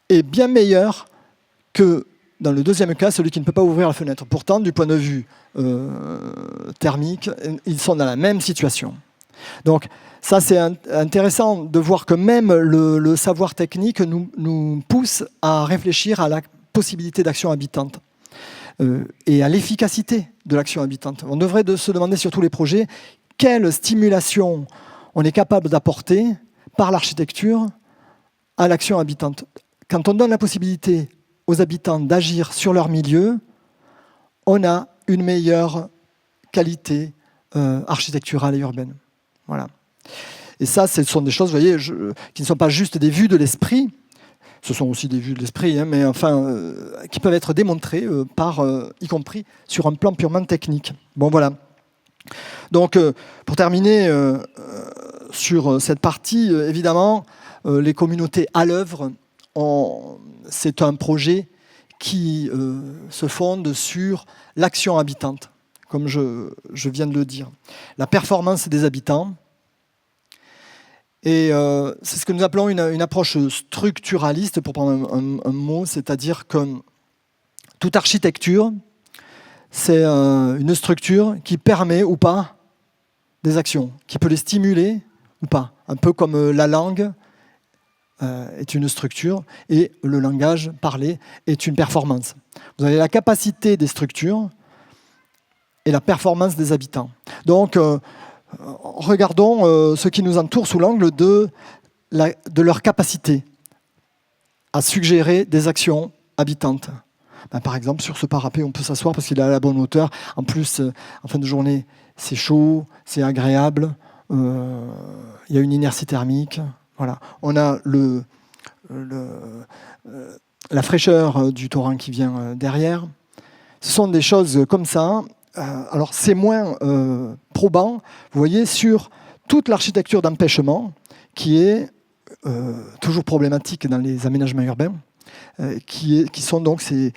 est bien meilleur que dans le deuxième cas, celui qui ne peut pas ouvrir la fenêtre. Pourtant, du point de vue thermique, ils sont dans la même situation. Donc, ça, c'est intéressant de voir que même le savoir technique nous pousse à réfléchir à la possibilité d'action habitante et à l'efficacité de l'action habitante. On devrait se demander sur tous les projets quelle stimulation on est capable d'apporter par l'architecture à l'action habitante. Quand on donne la possibilité aux habitants d'agir sur leur milieu, on a une meilleure qualité architecturale et urbaine. Voilà. Et ça, ce sont des choses, vous voyez, qui ne sont pas juste des vues de l'esprit, ce sont aussi des vues de l'esprit, mais enfin, qui peuvent être démontrées y compris sur un plan purement technique. Bon, voilà. Donc, pour terminer sur cette partie, évidemment, les communautés à l'œuvre, c'est un projet qui se fonde sur l'action habitante, comme je viens de le dire. La performance des habitants. Et c'est ce que nous appelons une approche structuraliste, pour prendre un mot, c'est-à-dire que toute architecture, c'est une structure qui permet ou pas des actions, qui peut les stimuler ou pas. Un peu comme la langue est une structure et le langage parlé est une performance. Vous avez la capacité des structures et la performance des habitants. Donc, regardons ce qui nous entoure sous l'angle de leur capacité à suggérer des actions habitantes. Par exemple, sur ce parapet, on peut s'asseoir parce qu'il est à la bonne hauteur. En plus, en fin de journée, c'est chaud, c'est agréable. Il y a une inertie thermique. Voilà. On a la fraîcheur du torrent qui vient derrière. Ce sont des choses comme ça. Alors, c'est moins probant, vous voyez, sur toute l'architecture d'empêchement qui est toujours problématique dans les aménagements urbains. Qui sont donc ces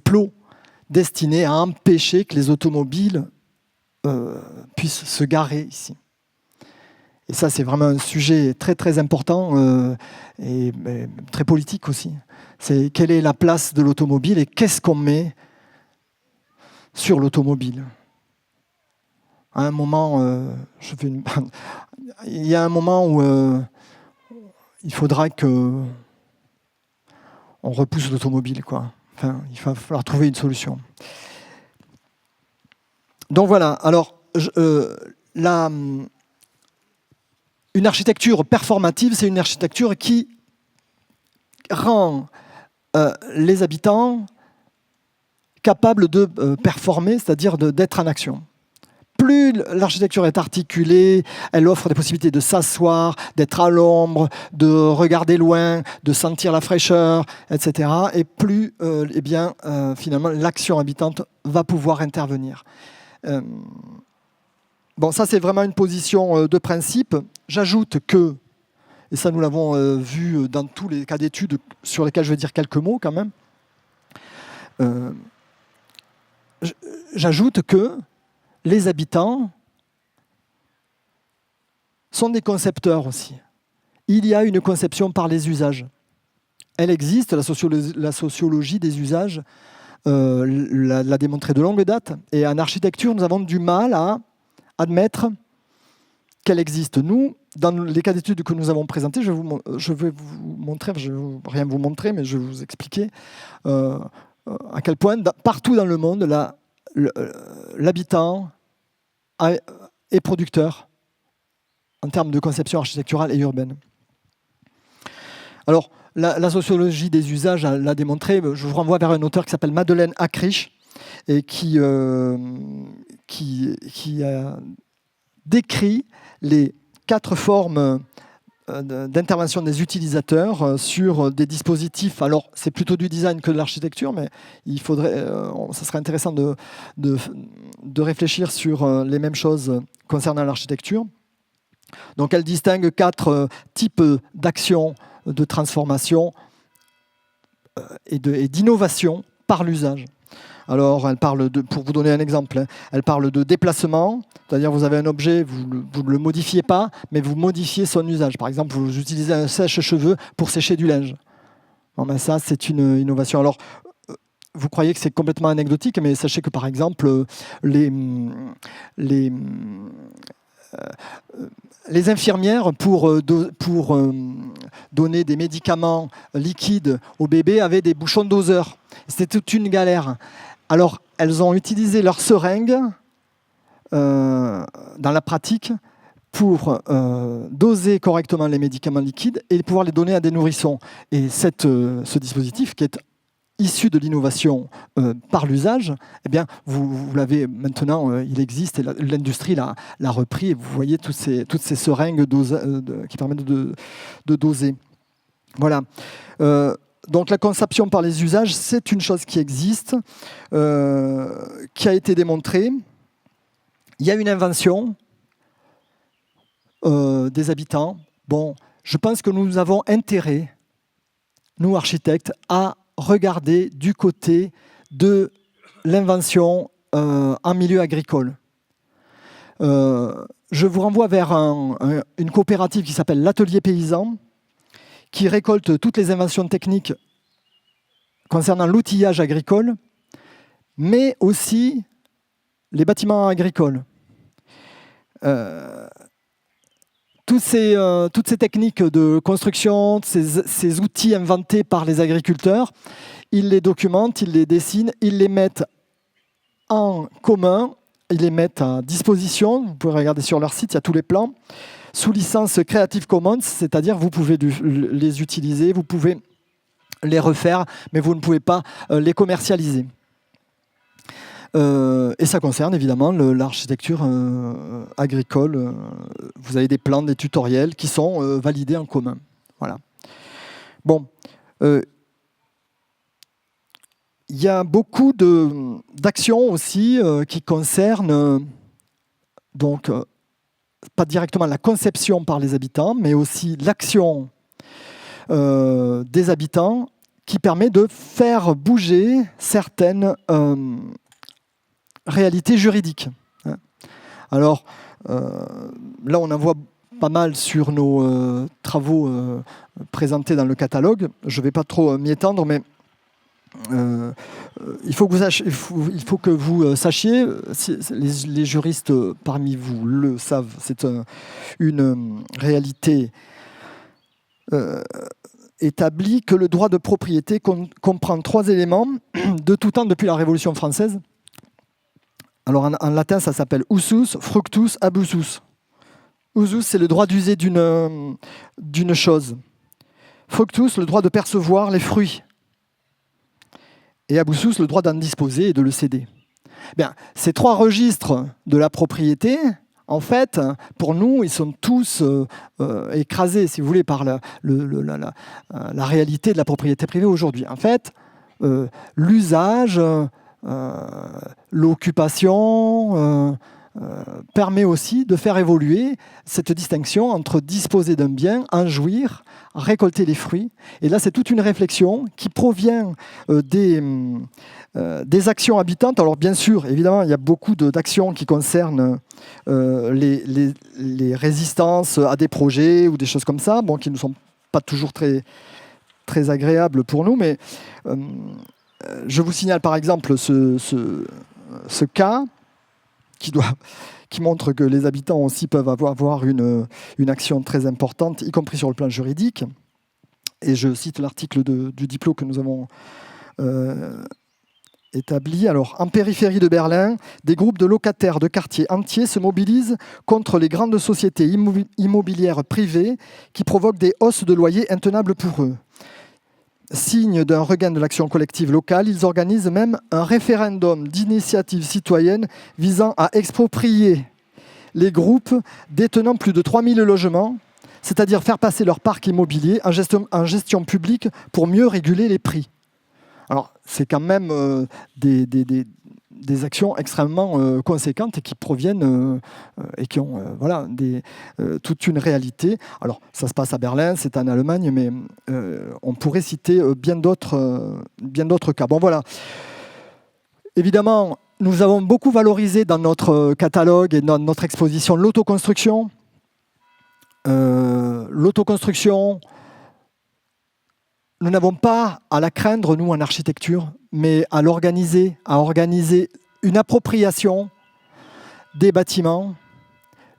plots destinés à empêcher que les automobiles puissent se garer ici. Et ça, c'est vraiment un sujet très très important et très politique aussi. C'est quelle est la place de l'automobile et qu'est-ce qu'on met sur l'automobile. À un moment, il y a un moment où il faudra qu'on repousse l'automobile, quoi. Enfin, il va falloir trouver une solution. Donc voilà, alors, une architecture performative, c'est une architecture qui rend les habitants capables de performer, c'est-à-dire d'être en action. Plus l'architecture est articulée, elle offre des possibilités de s'asseoir, d'être à l'ombre, de regarder loin, de sentir la fraîcheur, etc. Et plus, finalement, l'action habitante va pouvoir intervenir. Bon, ça, c'est vraiment une position de principe. J'ajoute que, et ça, nous l'avons vu dans tous les cas d'études sur lesquels je vais dire quelques mots quand même, j'ajoute que les habitants sont des concepteurs aussi. Il y a une conception par les usages. Elle existe, la sociologie des usages l'a démontré de longue date. Et en architecture, nous avons du mal à admettre qu'elle existe. Nous, dans les cas d'études que nous avons présentés, je vais vous montrer, je ne vais rien vous montrer, mais je vais vous expliquer à quel point, partout dans le monde, l'habitant est producteur en termes de conception architecturale et urbaine. Alors, la sociologie des usages l'a démontré. Je vous renvoie vers un auteur qui s'appelle Madeleine Ackrich et qui a décrit les 4 formes d'intervention des utilisateurs sur des dispositifs. Alors, c'est plutôt du design que de l'architecture, mais ça serait intéressant de réfléchir sur les mêmes choses concernant l'architecture. Donc, elle distingue 4 types d'actions de transformation et d'innovation par l'usage. Alors, elle parle pour vous donner un exemple, elle parle de déplacement, c'est-à-dire vous avez un objet, vous ne le modifiez pas, mais vous modifiez son usage. Par exemple, vous utilisez un sèche-cheveux pour sécher du linge. Bon, ben ça, c'est une innovation. Alors, vous croyez que c'est complètement anecdotique, mais sachez que, par exemple, les infirmières, pour donner des médicaments liquides au bébé, avaient des bouchons doseurs. C'était toute une galère. Alors, elles ont utilisé leur seringue dans la pratique pour doser correctement les médicaments liquides et pouvoir les donner à des nourrissons. Et ce dispositif, qui est issu de l'innovation par l'usage, eh bien, vous l'avez maintenant, il existe et l'industrie l'a repris. Et vous voyez toutes ces seringues qui permettent de doser. Voilà. Donc la conception par les usages, c'est une chose qui existe, qui a été démontrée. Il y a une invention des habitants. Bon, je pense que nous avons intérêt, nous architectes, à regarder du côté de l'invention en milieu agricole. Je vous renvoie vers une coopérative qui s'appelle l'Atelier Paysan, qui récolte toutes les inventions techniques concernant l'outillage agricole, mais aussi les bâtiments agricoles. Toutes ces techniques de construction, ces outils inventés par les agriculteurs, ils les documentent, ils les dessinent, ils les mettent en commun, ils les mettent à disposition. Vous pouvez regarder sur leur site, il y a tous les plans, sous licence Creative Commons, c'est-à-dire vous pouvez les utiliser, vous pouvez les refaire, mais vous ne pouvez pas les commercialiser. Et ça concerne évidemment l'architecture agricole. Vous avez des plans, des tutoriels qui sont validés en commun. Voilà. Bon. Il y a beaucoup d'actions aussi qui concernent donc pas directement la conception par les habitants, mais aussi l'action des habitants qui permet de faire bouger certaines réalités juridiques. Alors, là, on en voit pas mal sur nos travaux présentés dans le catalogue. Je ne vais pas trop m'y étendre, mais il faut que vous sachiez, les juristes parmi vous le savent, c'est une réalité établie, que le droit de propriété comprend 3 éléments de tout temps depuis la Révolution française. Alors en latin, ça s'appelle usus, fructus, abusus. Usus, c'est le droit d'user d'une chose. Fructus, le droit de percevoir les fruits. Et abusus, le droit d'en disposer et de le céder. Bien, ces 3 registres de la propriété, en fait, pour nous, ils sont tous écrasés, si vous voulez, par la réalité de la propriété privée aujourd'hui. En fait, l'usage, l'occupation permet aussi de faire évoluer cette distinction entre disposer d'un bien, en jouir, récolter les fruits. Et là, c'est toute une réflexion qui provient des actions habitantes. Alors bien sûr, évidemment, il y a beaucoup d'actions qui concernent les résistances à des projets ou des choses comme ça, bon, qui ne sont pas toujours très, très agréables pour nous, mais je vous signale par exemple ce cas qui montre que les habitants aussi peuvent avoir une action très importante, y compris sur le plan juridique. Et je cite l'article du diplôme que nous avons établi. Alors, en périphérie de Berlin, des groupes de locataires de quartiers entiers se mobilisent contre les grandes sociétés immobilières privées qui provoquent des hausses de loyers intenables pour eux. Signe d'un regain de l'action collective locale, ils organisent même un référendum d'initiative citoyenne visant à exproprier les groupes détenant plus de 3000 logements, c'est-à-dire faire passer leur parc immobilier en gestion publique pour mieux réguler les prix. Alors, c'est quand même des actions extrêmement conséquentes et qui proviennent et qui ont toute une réalité. Alors, ça se passe à Berlin, c'est en Allemagne, mais on pourrait citer bien d'autres cas. Bon, voilà. Évidemment, nous avons beaucoup valorisé dans notre catalogue et dans notre exposition l'autoconstruction. L'autoconstruction, nous n'avons pas à la craindre, nous, en architecture, mais à l'organiser, à organiser une appropriation des bâtiments,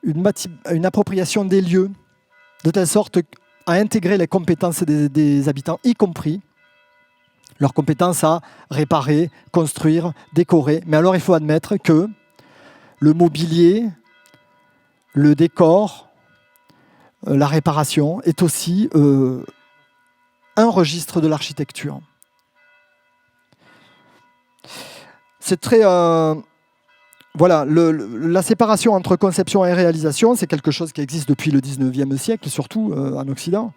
une appropriation des lieux, de telle sorte à intégrer les compétences des habitants, y compris leur compétence à réparer, construire, décorer. Mais alors, il faut admettre que le mobilier, le décor, la réparation est aussi un registre de l'architecture. C'est très... voilà, la séparation entre conception et réalisation, c'est quelque chose qui existe depuis le 19e siècle, surtout en Occident.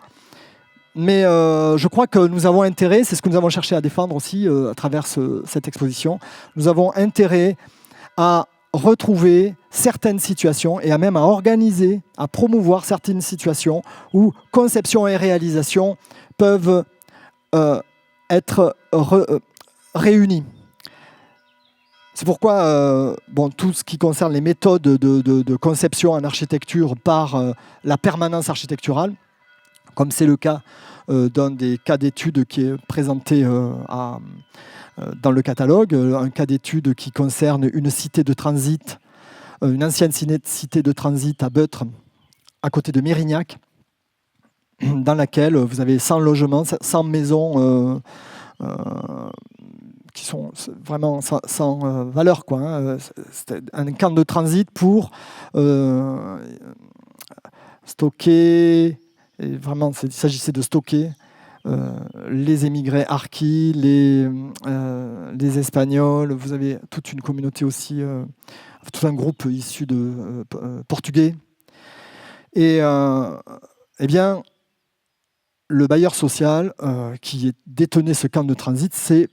Mais je crois que nous avons intérêt, c'est ce que nous avons cherché à défendre aussi à travers cette exposition, nous avons intérêt à retrouver certaines situations et à même à organiser, à promouvoir certaines situations où conception et réalisation peuvent être réunies. C'est pourquoi tout ce qui concerne les méthodes de conception en architecture par la permanence architecturale, comme c'est le cas d'un des cas d'étude qui est présenté dans le catalogue, un cas d'étude qui concerne une cité de transit, une ancienne cité de transit à Beutre, à côté de Mérignac, dans laquelle vous avez 100 logements, 100 maisons qui sont vraiment sans valeur, quoi, hein. C'était un camp de transit pour stocker, et vraiment il s'agissait de stocker les émigrés harkis, les Espagnols. Vous avez toute une communauté aussi, tout un groupe issu de portugais. Et eh bien, le bailleur social qui détenait ce camp de transit s'est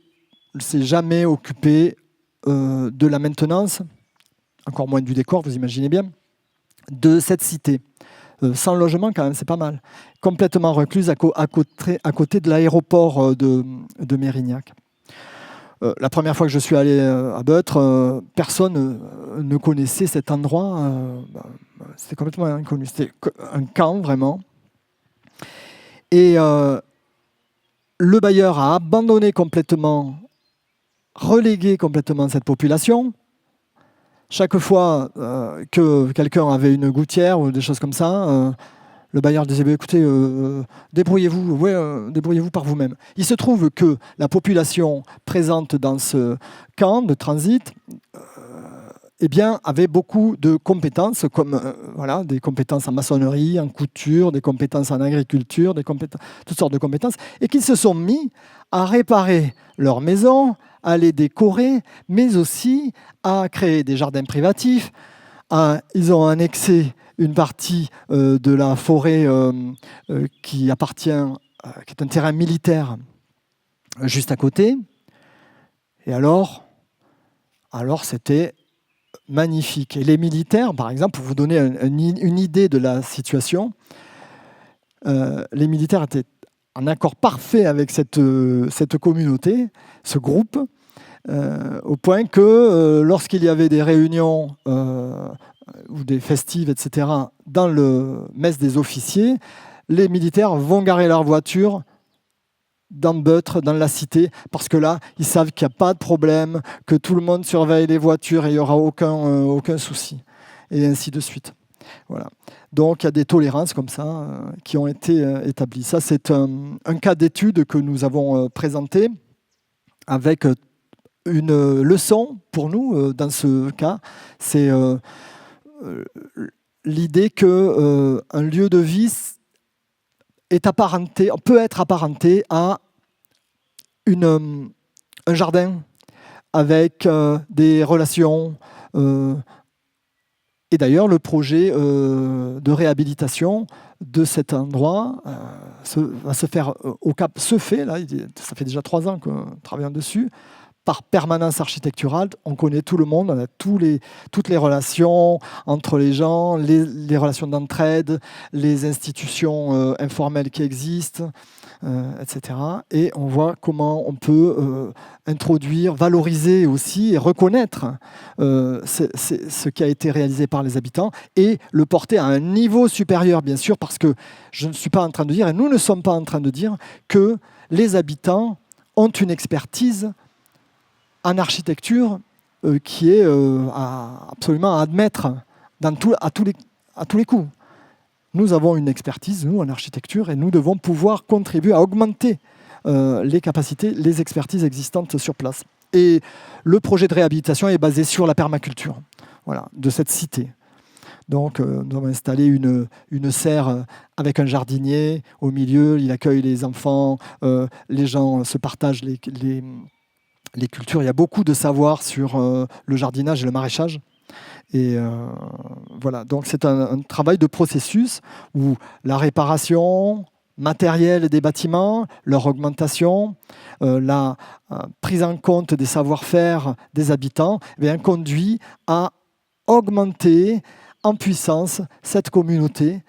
jamais occupé de la maintenance, encore moins du décor, vous imaginez bien, de cette cité. 100 logements quand même, c'est pas mal. Complètement recluse à côté de l'aéroport de Mérignac. La première fois que je suis allé à Beutre, personne ne connaissait cet endroit. C'était complètement inconnu. C'était un camp, vraiment. Et le bailleur a abandonné complètement, relégué complètement cette population. Chaque fois que quelqu'un avait une gouttière ou des choses comme ça, le bailleur disait écoutez, débrouillez-vous, débrouillez-vous par vous-même. Il se trouve que la population présente dans ce camp de transit eh bien, avait beaucoup de compétences, comme des compétences en maçonnerie, en couture, des compétences en agriculture, toutes sortes de compétences, et qu'ils se sont mis à réparer leurs maisons, à les décorer, mais aussi à créer des jardins privatifs. Ils ont annexé une partie de la forêt qui appartient, qui est un terrain militaire, juste à côté. Et alors c'était magnifique. Et les militaires, par exemple, pour vous donner une idée de la situation, les militaires étaient en accord parfait avec cette communauté, ce groupe, au point que lorsqu'il y avait des réunions ou des festives, etc., dans le mess des officiers, les militaires vont garer leur voiture dans Beutre, dans la cité, parce que là, ils savent qu'il n'y a pas de problème, que tout le monde surveille les voitures et il n'y aura aucun souci. Et ainsi de suite. Voilà. Donc, il y a des tolérances comme ça qui ont été établies. Ça, c'est un cas d'étude que nous avons présenté avec une leçon pour nous dans ce cas. C'est l'idée qu'un lieu de vie peut être apparenté à un jardin avec des relations. Et d'ailleurs, le projet de réhabilitation de cet endroit se fait, là, ça fait déjà 3 ans qu'on travaille dessus, par permanence architecturale. On connaît tout le monde, on a toutes les relations entre les gens, les relations d'entraide, les institutions informelles qui existent, etc. Et on voit comment on peut introduire, valoriser aussi et reconnaître ce qui a été réalisé par les habitants et le porter à un niveau supérieur, bien sûr, parce que je ne suis pas en train de dire, et nous ne sommes pas en train de dire, que les habitants ont une expertise en architecture qui est absolument à admettre à tous les coups. Nous avons une expertise, nous, en architecture, et nous devons pouvoir contribuer à augmenter les capacités, les expertises existantes sur place. Et le projet de réhabilitation est basé sur la permaculture, de cette cité. Donc, nous avons installé une serre avec un jardinier au milieu, il accueille les enfants, les gens se partagent les cultures. Il y a beaucoup de savoir sur le jardinage et le maraîchage. Et voilà, donc c'est un travail de processus où la réparation, matériel des bâtiments, leur augmentation, la prise en compte des savoir-faire des habitants, conduit à augmenter en puissance cette communauté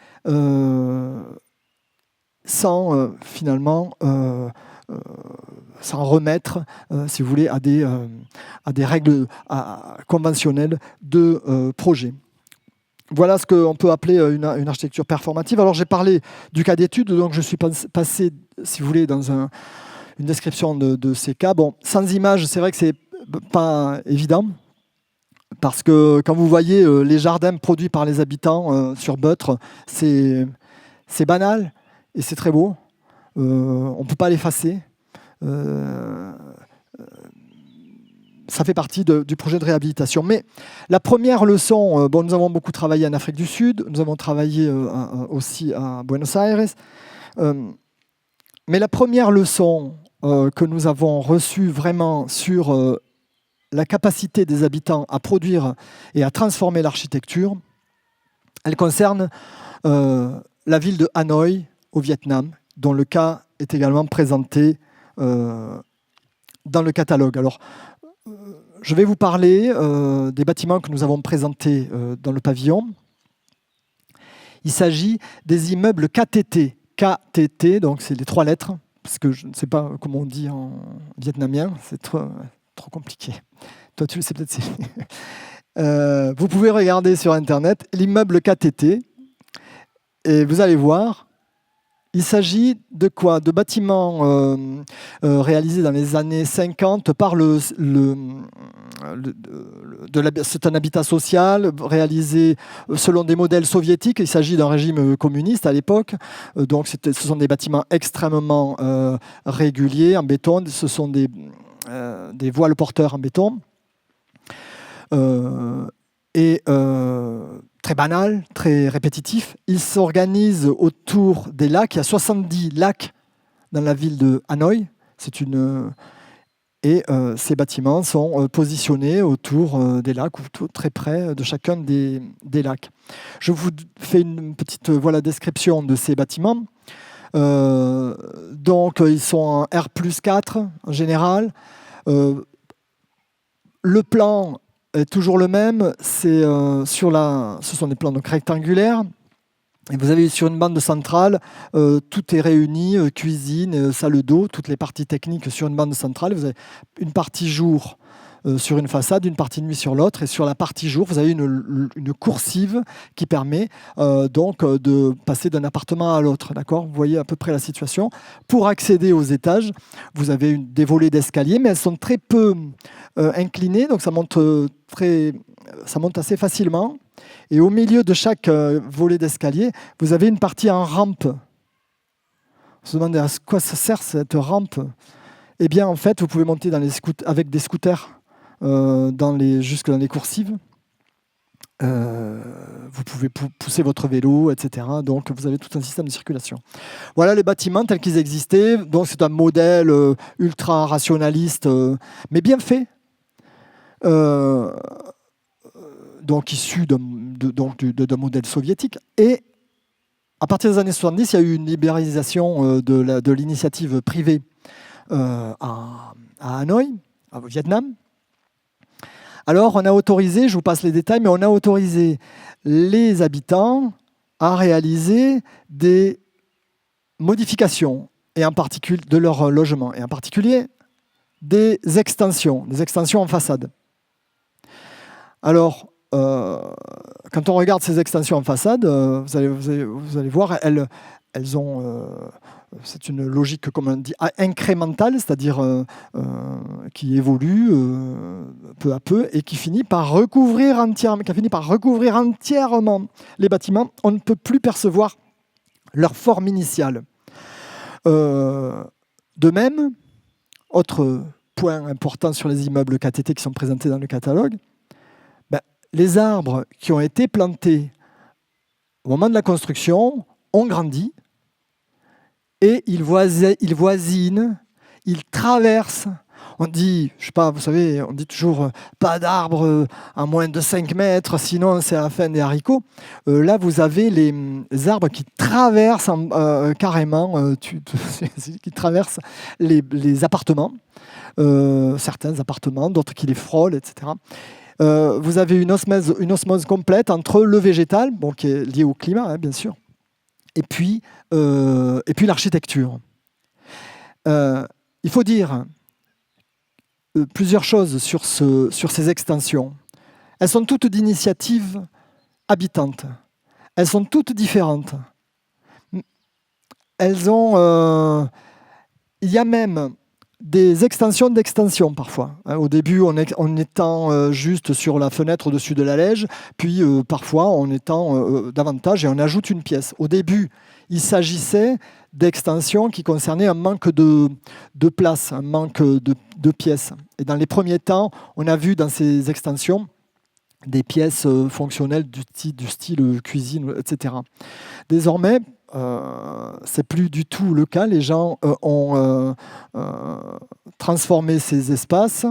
sans finalement s'en remettre, si vous voulez, à des règles conventionnelles de projet. Voilà ce qu'on peut appeler une architecture performative. Alors j'ai parlé du cas d'étude, donc je suis passé, si vous voulez, dans une description de ces cas. Bon, sans images, c'est vrai que c'est pas évident, parce que quand vous voyez les jardins produits par les habitants sur Beutre, c'est banal et c'est très beau. On ne peut pas l'effacer. Ça fait partie du projet de réhabilitation. Mais la première leçon, nous avons beaucoup travaillé en Afrique du Sud, nous avons travaillé aussi à Buenos Aires. Mais la première leçon que nous avons reçue vraiment sur la capacité des habitants à produire et à transformer l'architecture, elle concerne la ville de Hanoï, au Vietnam, dont le cas est également présenté dans le catalogue. Alors, je vais vous parler des bâtiments que nous avons présentés dans le pavillon. Il s'agit des immeubles KTT. KTT, donc c'est les 3 lettres, parce que je ne sais pas comment on dit en vietnamien, c'est trop compliqué. Toi, tu le sais peut-être. Vous pouvez regarder sur Internet l'immeuble KTT et vous allez voir. Il s'agit de quoi? De bâtiments réalisés dans les années 50 par c'est un habitat social réalisé selon des modèles soviétiques. Il s'agit d'un régime communiste à l'époque. Donc ce sont des bâtiments extrêmement réguliers en béton. Ce sont des voiles porteurs en béton. Très banal, très répétitif. Il s'organise autour des lacs. Il y a 70 lacs dans la ville de Hanoï. Ces bâtiments sont positionnés autour des lacs, ou très près de chacun des lacs. Je vous fais une petite description de ces bâtiments. Donc, ils sont en R+4 en général. Le plan est toujours le même, ce sont des plans donc rectangulaires. Et vous avez sur une bande centrale, tout est réuni, cuisine, salle d'eau, toutes les parties techniques sur une bande centrale. Vous avez une partie jour sur une façade, une partie nuit sur l'autre. Et sur la partie jour, vous avez une coursive qui permet donc de passer d'un appartement à l'autre. D'accord ? Vous voyez à peu près la situation. Pour accéder aux étages, vous avez des volets d'escalier, mais elles sont très peu inclinées, donc ça monte assez facilement. Et au milieu de chaque volet d'escalier, vous avez une partie en rampe. Vous se demandez à quoi ça sert cette rampe ? Eh bien, en fait, vous pouvez monter avec des scooters jusque dans les coursives. Vous pouvez pousser votre vélo, etc. Donc, vous avez tout un système de circulation. Voilà les bâtiments tels qu'ils existaient. Donc, c'est un modèle ultra rationaliste, mais bien fait. Donc issu d'un modèle soviétique. Et à partir des années 70, il y a eu une libéralisation de l'initiative privée à Hanoï, au Vietnam. Alors, on a autorisé, je vous passe les détails, mais on a autorisé les habitants à réaliser des modifications et en particulier de leur logement, et en particulier des extensions en façade. Alors, quand on regarde ces extensions en façade, vous allez voir, elles ont, c'est une logique, comme on dit, incrémentale, c'est-à-dire qui évolue peu à peu et qui finit par recouvrir entièrement les bâtiments. On ne peut plus percevoir leur forme initiale. De même, autre point important sur les immeubles KTT qui sont présentés dans le catalogue, les arbres qui ont été plantés au moment de la construction ont grandi et ils voisinent, ils traversent On dit, je sais pas, vous savez, on dit toujours pas d'arbres à moins de 5 mètres, sinon c'est la fin des haricots. Là, vous avez les arbres qui traversent carrément, qui traversent les appartements, certains appartements, d'autres qui les frôlent, etc. Vous avez une osmose complète entre le végétal, bon, qui est lié au climat, hein, bien sûr, et puis l'architecture. Il faut dire plusieurs choses sur ces extensions. Elles sont toutes d'initiative habitante. Elles sont toutes différentes. Elles ont... il y a même des extensions d'extensions parfois. Au début, on étend juste sur la fenêtre au-dessus de la lège, puis parfois on étend davantage et on ajoute une pièce. Au début, il s'agissait d'extensions qui concernaient un manque de place, un manque de pièces. Et dans les premiers temps, on a vu dans ces extensions des pièces fonctionnelles du style cuisine, etc. Désormais, c'est plus du tout le cas. Les gens ont transformé ces espaces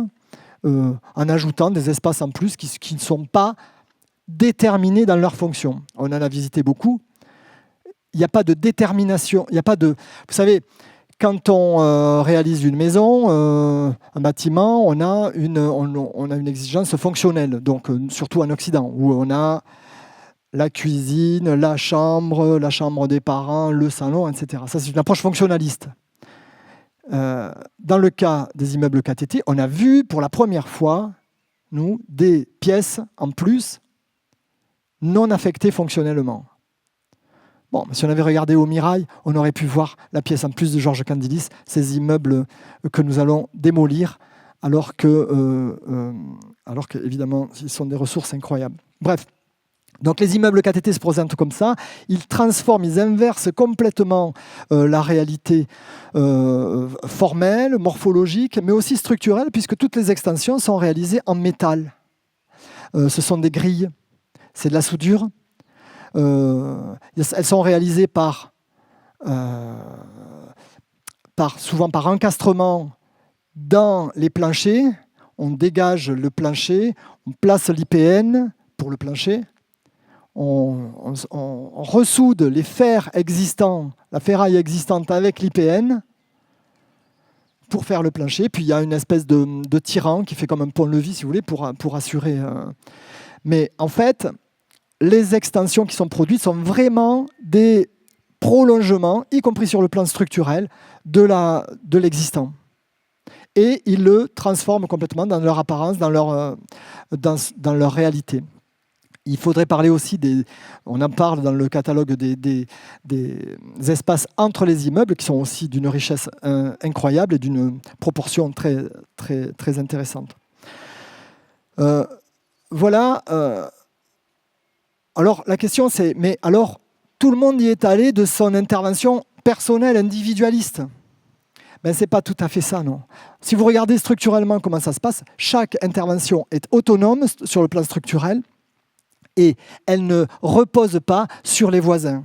en ajoutant des espaces en plus qui ne sont pas déterminés dans leur fonction. On en a visité beaucoup. Il n'y a pas de détermination. Il n'y a pas de. Vous savez, quand on réalise une maison, un bâtiment, on a une exigence fonctionnelle. Donc surtout en Occident, où on a la cuisine, la chambre des parents, le salon, etc. Ça, c'est une approche fonctionnaliste. Dans le cas des immeubles KTT, on a vu pour la première fois, nous, des pièces en plus non affectées fonctionnellement. Bon, si on avait regardé au Mirail, on aurait pu voir la pièce en plus de Georges Candilis, ces immeubles que nous allons démolir, alors que évidemment, ils sont des ressources incroyables. Bref. Donc les immeubles KTT se présentent comme ça, ils transforment, ils inversent complètement la réalité formelle, morphologique, mais aussi structurelle, puisque toutes les extensions sont réalisées en métal. Ce sont des grilles, c'est de la soudure. Elles sont réalisées souvent par encastrement dans les planchers. On dégage le plancher, on place l'IPN pour le plancher. On ressoude les fers existants, la ferraille existante avec l'IPN pour faire le plancher. Puis il y a une espèce de tirant qui fait comme un pont-levis, si vous voulez, pour assurer. Mais en fait, les extensions qui sont produites sont vraiment des prolongements, y compris sur le plan structurel, de l'existant. Et ils le transforment complètement dans leur apparence, dans leur réalité. Il faudrait parler aussi on en parle dans le catalogue des espaces entre les immeubles qui sont aussi d'une richesse incroyable et d'une proportion très, très, très intéressante. Voilà. Alors la question c'est, mais alors tout le monde y est allé de son intervention personnelle, individualiste. Ben, ce n'est pas tout à fait ça, non. Si vous regardez structurellement comment ça se passe, chaque intervention est autonome sur le plan structurel, et elle ne repose pas sur les voisins.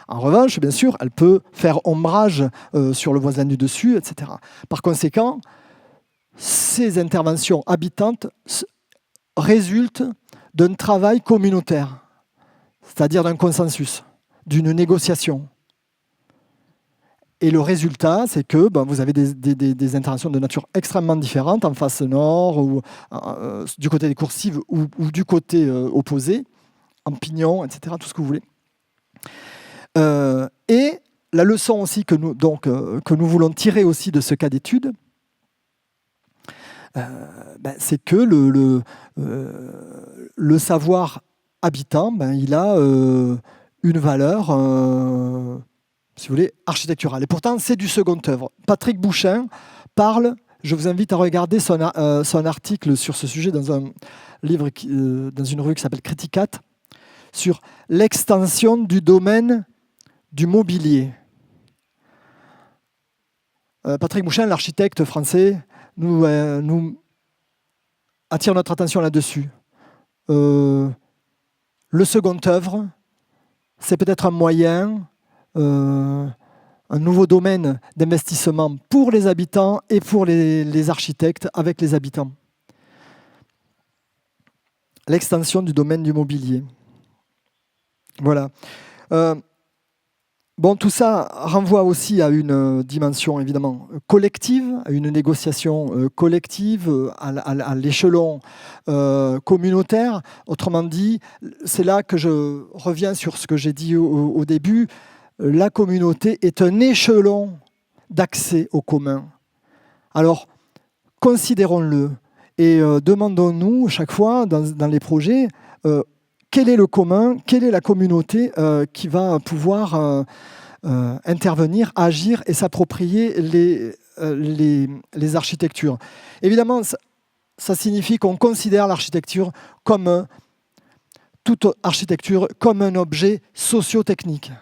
En revanche, bien sûr, elle peut faire ombrage sur le voisin du dessus, etc. Par conséquent, ces interventions habitantes résultent d'un travail communautaire, c'est-à-dire d'un consensus, d'une négociation. Et le résultat, c'est que vous avez des interventions de nature extrêmement différentes, en face nord, ou du côté des coursives, ou du côté opposé, en pignon, etc., tout ce que vous voulez. Et la leçon aussi que nous voulons tirer aussi de ce cas d'étude, c'est que le savoir habitant, il a une valeur... si vous voulez, architecturale. Et pourtant, c'est du second œuvre. Patrick Bouchain parle, je vous invite à regarder son article sur ce sujet dans un livre, dans une revue qui s'appelle Criticat, sur l'extension du domaine du mobilier. Patrick Bouchain, l'architecte français, nous attire notre attention là-dessus. Le second œuvre, c'est peut-être un moyen un nouveau domaine d'investissement pour les habitants et pour les architectes avec les habitants. L'extension du domaine du mobilier. Voilà. Bon, tout ça renvoie aussi à une dimension évidemment collective, à une négociation collective, à l'échelon communautaire. Autrement dit, c'est là que je reviens sur ce que j'ai dit au début. La communauté est un échelon d'accès au commun. Alors, considérons-le et demandons-nous chaque fois dans les projets quel est le commun, quelle est la communauté qui va pouvoir intervenir, agir et s'approprier les architectures. Évidemment, ça signifie qu'on considère l'architecture comme toute architecture comme un objet socio-technique.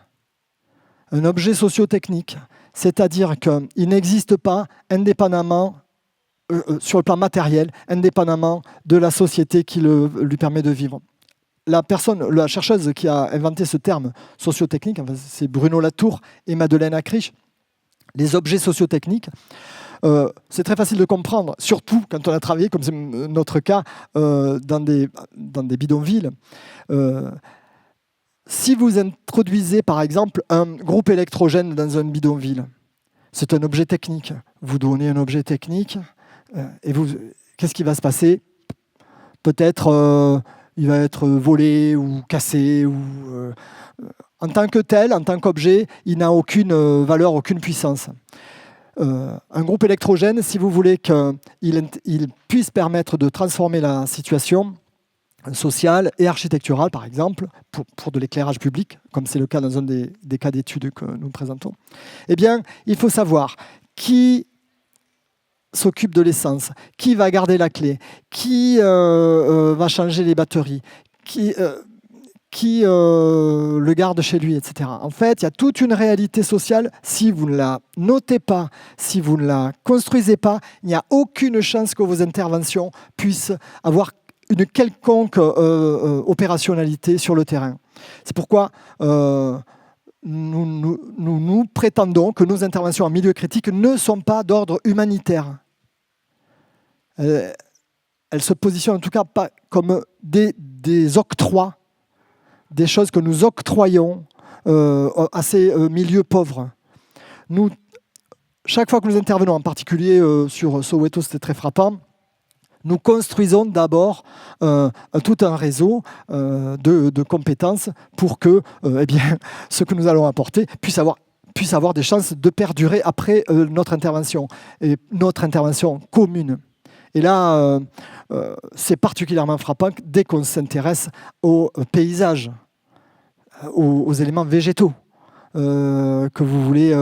Un objet socio-technique, c'est-à-dire qu'il n'existe pas indépendamment, sur le plan matériel, indépendamment de la société qui lui permet de vivre. La chercheuse qui a inventé ce terme socio-technique, c'est Bruno Latour et Madeleine Acriche. Les objets socio-techniques, c'est très facile de comprendre, surtout quand on a travaillé, comme c'est notre cas, dans des bidonvilles. Si vous introduisez par exemple un groupe électrogène dans un bidonville, c'est un objet technique. Vous donnez un objet technique et qu'est-ce qui va se passer? Peut-être il va être volé ou cassé. En tant que tel, en tant qu'objet, il n'a aucune valeur, aucune puissance. Un groupe électrogène, si vous voulez qu'il puisse permettre de transformer la situation sociale et architecturale, par exemple, pour de l'éclairage public, comme c'est le cas dans un des cas d'études que nous présentons, eh bien, il faut savoir qui s'occupe de l'essence, qui va garder la clé, qui va changer les batteries, qui le garde chez lui, etc. En fait, il y a toute une réalité sociale. Si vous ne la notez pas, si vous ne la construisez pas, il n'y a aucune chance que vos interventions puissent avoir une quelconque opérationnalité sur le terrain. C'est pourquoi nous prétendons que nos interventions en milieu critique ne sont pas d'ordre humanitaire. Elles se positionnent en tout cas pas comme des octrois, des choses que nous octroyons à ces milieux pauvres. Chaque fois que nous intervenons, en particulier sur Soweto, c'était très frappant, nous construisons d'abord tout un réseau de compétences pour que ce que nous allons apporter puisse avoir des chances de perdurer après notre intervention, et notre intervention commune. Et là, c'est particulièrement frappant dès qu'on s'intéresse aux paysages, aux éléments végétaux. Que vous voulez,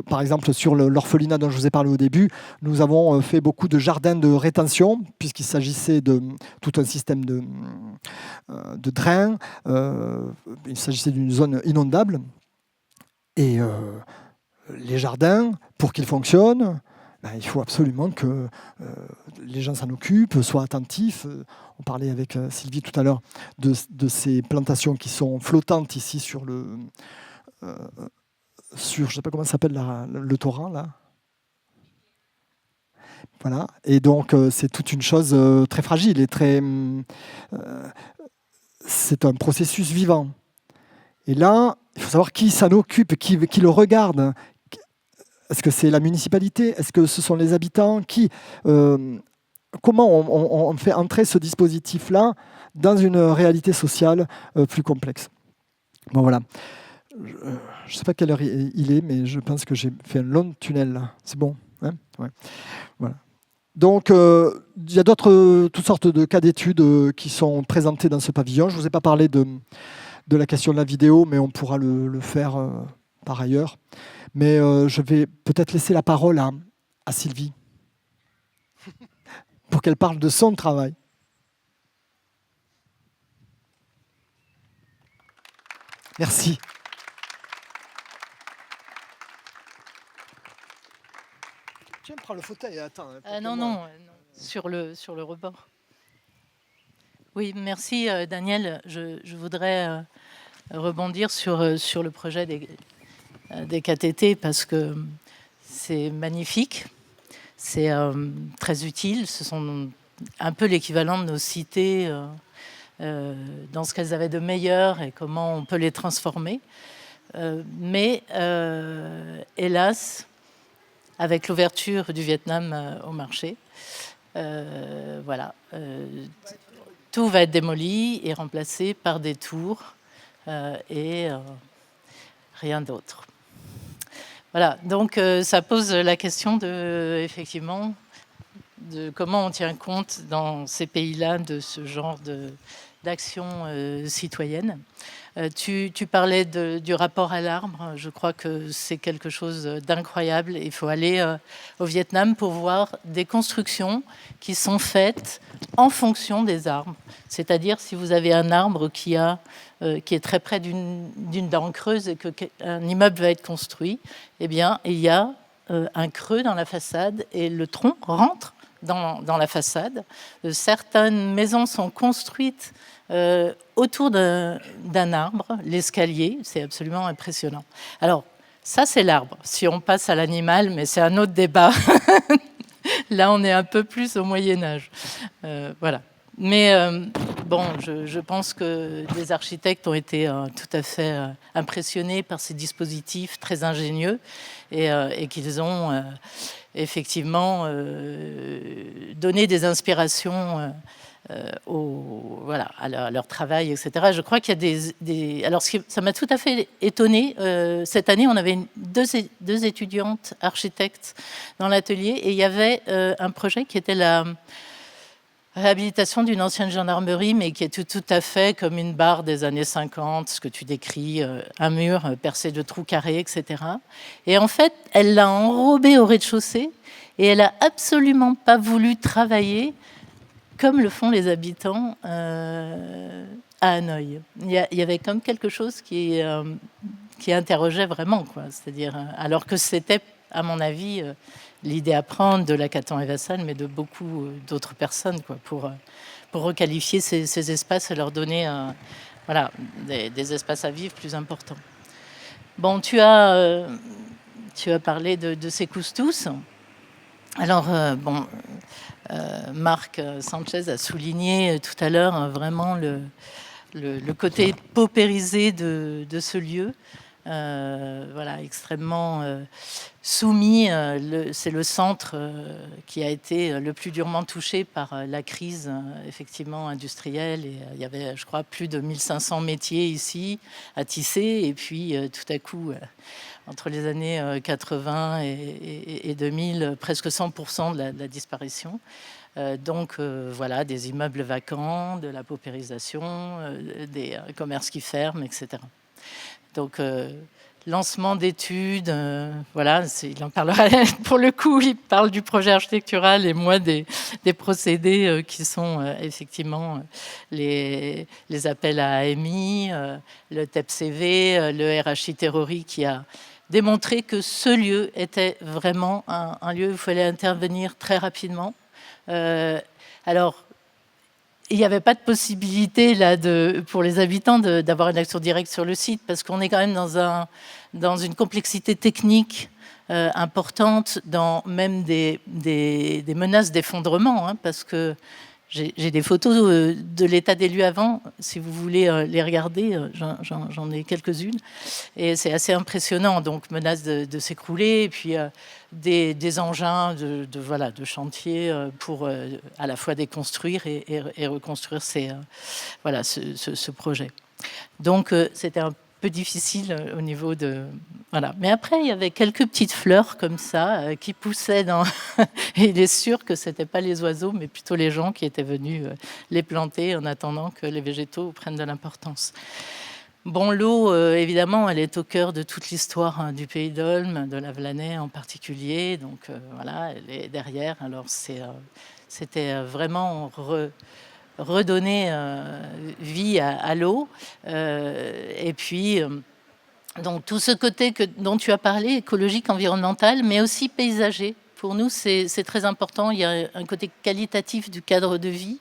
par exemple sur l'orphelinat dont je vous ai parlé au début, nous avons fait beaucoup de jardins de rétention puisqu'il s'agissait de tout un système de drains, il s'agissait d'une zone inondable et les jardins, pour qu'ils fonctionnent, il faut absolument que les gens s'en occupent, soient attentifs. On parlait avec Sylvie tout à l'heure de ces plantations qui sont flottantes ici sur je ne sais pas comment ça s'appelle le torrent là. Voilà. Et donc c'est toute une chose très fragile et c'est un processus vivant. Et là, il faut savoir qui s'en occupe, qui le regarde. Est-ce que c'est la municipalité? Est-ce que ce sont les habitants? Comment on fait entrer ce dispositif-là dans une réalité sociale plus complexe? Bon, voilà. Je ne sais pas quelle heure il est, mais je pense que j'ai fait un long tunnel là. C'est bon, hein? Ouais. Voilà. Donc, il y a toutes sortes de cas d'études qui sont présentés dans ce pavillon. Je ne vous ai pas parlé de la question de la vidéo, mais on pourra le faire par ailleurs. Mais je vais peut-être laisser la parole à Sylvie pour qu'elle parle de son travail. Merci. Tiens, prends le fauteuil et attends. Non, sur le rebord. Oui, merci Daniel. Je voudrais rebondir sur le projet des KTT parce que c'est magnifique, c'est très utile. Ce sont un peu l'équivalent de nos cités dans ce qu'elles avaient de meilleur et comment on peut les transformer. Mais hélas, avec l'ouverture du Vietnam au marché, voilà, tout va être démoli et remplacé par des tours et rien d'autre. Voilà, donc ça pose la question de, effectivement, de comment on tient compte dans ces pays-là de ce genre d'action citoyenne. Tu parlais du rapport à l'arbre. Je crois que c'est quelque chose d'incroyable. Il faut aller au Vietnam pour voir des constructions qui sont faites en fonction des arbres. C'est-à-dire, si vous avez un arbre qui est très près d'une dent creuse et qu'un immeuble va être construit, eh bien, il y a un creux dans la façade et le tronc rentre dans la façade. Certaines maisons sont construites autour d'un arbre, l'escalier, c'est absolument impressionnant. Alors, ça c'est l'arbre. Si on passe à l'animal, mais c'est un autre débat. Là, on est un peu plus au Moyen-Âge. Voilà. Mais bon, je pense que les architectes ont été tout à fait impressionnés par ces dispositifs très ingénieux et qu'ils ont effectivement donné des inspirations voilà, à leur travail, etc. Je crois qu'il y a des... Alors, ça m'a tout à fait étonnée. Cette année, on avait deux étudiantes architectes dans l'atelier et il y avait un projet qui était la réhabilitation d'une ancienne gendarmerie, mais qui est tout à fait comme une barre des années 50, ce que tu décris, un mur percé de trous carrés, etc. Et en fait, elle l'a enrobé au rez-de-chaussée et elle n'a absolument pas voulu travailler comme le font les habitants à Hanoï. Il y avait comme quelque chose qui interrogeait vraiment, quoi. C'est-à-dire, alors que c'était, à mon avis, l'idée à prendre de Lacaton et Vassal, mais de beaucoup d'autres personnes, quoi, pour requalifier ces espaces et leur donner voilà, des espaces à vivre plus importants. Bon, tu as parlé de ces cousses-tous. Alors, bon, Marc Sanchez a souligné tout à l'heure vraiment le côté paupérisé de ce lieu. Voilà, extrêmement soumis. C'est le centre qui a été le plus durement touché par la crise effectivement industrielle. Et il y avait, je crois, plus de 1500 métiers ici à tisser. Et puis, tout à coup, entre les années 80 et 2000, presque 100% de la disparition. Donc voilà, des immeubles vacants, de la paupérisation, des commerces qui ferment, etc. Donc, lancement d'études, voilà, il en parlera. Pour le coup, il parle du projet architectural et moi des procédés qui sont effectivement les appels à AMI, le TEPCV, le RHI Terrori qui a démontré que ce lieu était vraiment un lieu où il fallait intervenir très rapidement. Alors, il n'y avait pas de possibilité là, pour les habitants d'avoir une action directe sur le site parce qu'on est quand même dans une complexité technique importante, dans même des menaces d'effondrement, hein, parce que j'ai des photos de l'état des lieux avant, si vous voulez les regarder, j'en ai quelques-unes, et c'est assez impressionnant, donc menace de s'écrouler, et puis des engins de chantier pour à la fois déconstruire et reconstruire voilà, ce projet. Donc c'était un peu difficile au niveau de... Voilà. Mais après, il y avait quelques petites fleurs comme ça qui poussaient dans... Et il est sûr que ce n'étaient pas les oiseaux, mais plutôt les gens qui étaient venus les planter en attendant que les végétaux prennent de l'importance. Bon, l'eau, évidemment, elle est au cœur de toute l'histoire du Pays d'Olme, de la Vlanay en particulier. Donc voilà, elle est derrière. Alors c'était vraiment... redonner vie à l'eau. Et puis, donc, tout ce côté dont tu as parlé, écologique, environnemental, mais aussi paysager. Pour nous, c'est très important. Il y a un côté qualitatif du cadre de vie.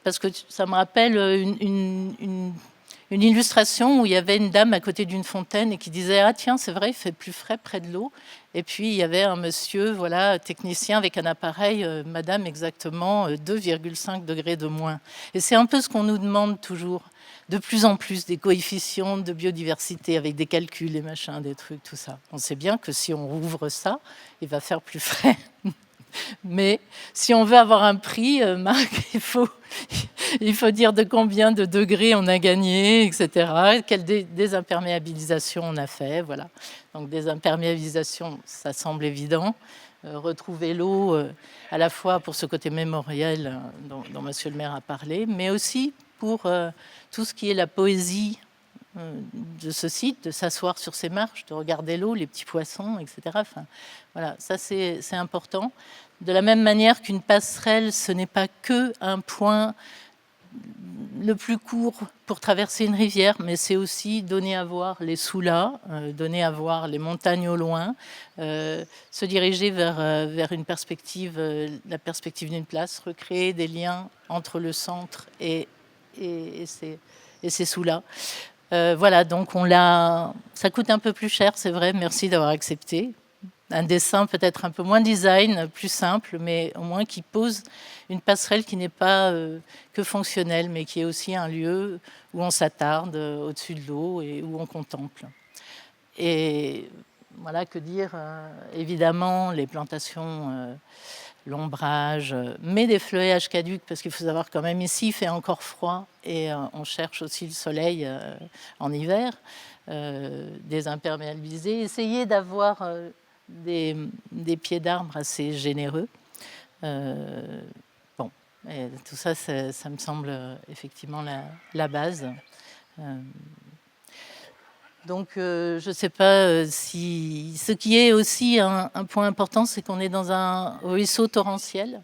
Parce que ça me rappelle une illustration où il y avait une dame à côté d'une fontaine et qui disait « Ah tiens, c'est vrai, il fait plus frais près de l'eau ». Et puis, il y avait un monsieur, voilà, technicien avec un appareil, madame, exactement 2,5 degrés de moins. Et c'est un peu ce qu'on nous demande toujours. De plus en plus, des coefficients de biodiversité avec des calculs, des machins, des trucs, tout ça. On sait bien que si on rouvre ça, il va faire plus frais. Mais si on veut avoir un prix, Marc, il faut dire de combien de degrés on a gagné, etc. Quelle désimperméabilisation on a fait, voilà. Donc désimperméabilisation, ça semble évident. Retrouver l'eau, à la fois pour ce côté mémoriel dont Monsieur le maire a parlé, mais aussi pour tout ce qui est la poésie de ce site, de s'asseoir sur ces marches, de regarder l'eau, les petits poissons, etc. Enfin, voilà, ça c'est important. De la même manière qu'une passerelle, ce n'est pas que un point le plus court pour traverser une rivière, mais c'est aussi donner à voir les Soulas, donner à voir les montagnes au loin, se diriger vers une perspective, la perspective d'une place, recréer des liens entre le centre et ces Soulas. Voilà, donc ça coûte un peu plus cher, c'est vrai, merci d'avoir accepté. Un dessin peut-être un peu moins design, plus simple, mais au moins qui pose une passerelle qui n'est pas que fonctionnelle, mais qui est aussi un lieu où on s'attarde au-dessus de l'eau et où on contemple. Et voilà, que dire, évidemment, les plantations, l'ombrage, mais des feuillages caducs, parce qu'il faut savoir quand même ici, il fait encore froid et on cherche aussi le soleil en hiver, désimperméabiliser, essayer d'avoir des pieds d'arbres assez généreux. Bon, et tout ça, ça me semble effectivement la base. Donc, je ne sais pas si... Ce qui est aussi un point important, c'est qu'on est dans un ruisseau torrentiel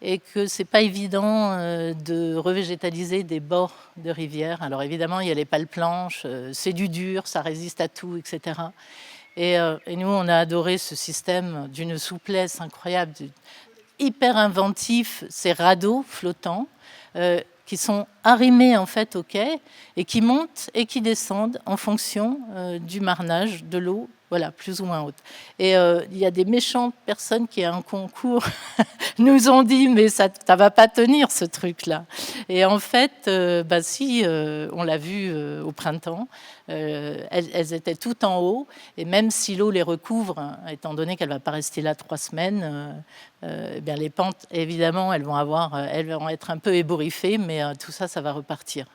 et que ce n'est pas évident de revégétaliser des bords de rivière. Alors évidemment, il y a les pales planches, c'est du dur, ça résiste à tout, etc. Et nous, on a adoré ce système d'une souplesse incroyable, hyper inventif, ces radeaux flottants qui sont arrimés en fait au quai et qui montent et qui descendent en fonction du marnage de l'eau, voilà, plus ou moins haute. Et il y a des méchantes personnes qui, à un concours, nous ont dit « mais ça va pas tenir ce truc-là ». Et en fait, si, on l'a vu au printemps, elles étaient toutes en haut, et même si l'eau les recouvre, étant donné qu'elle ne va pas rester là 3 semaines, bien les pentes, évidemment, elles vont être un peu ébouriffées, mais tout ça, ça va repartir.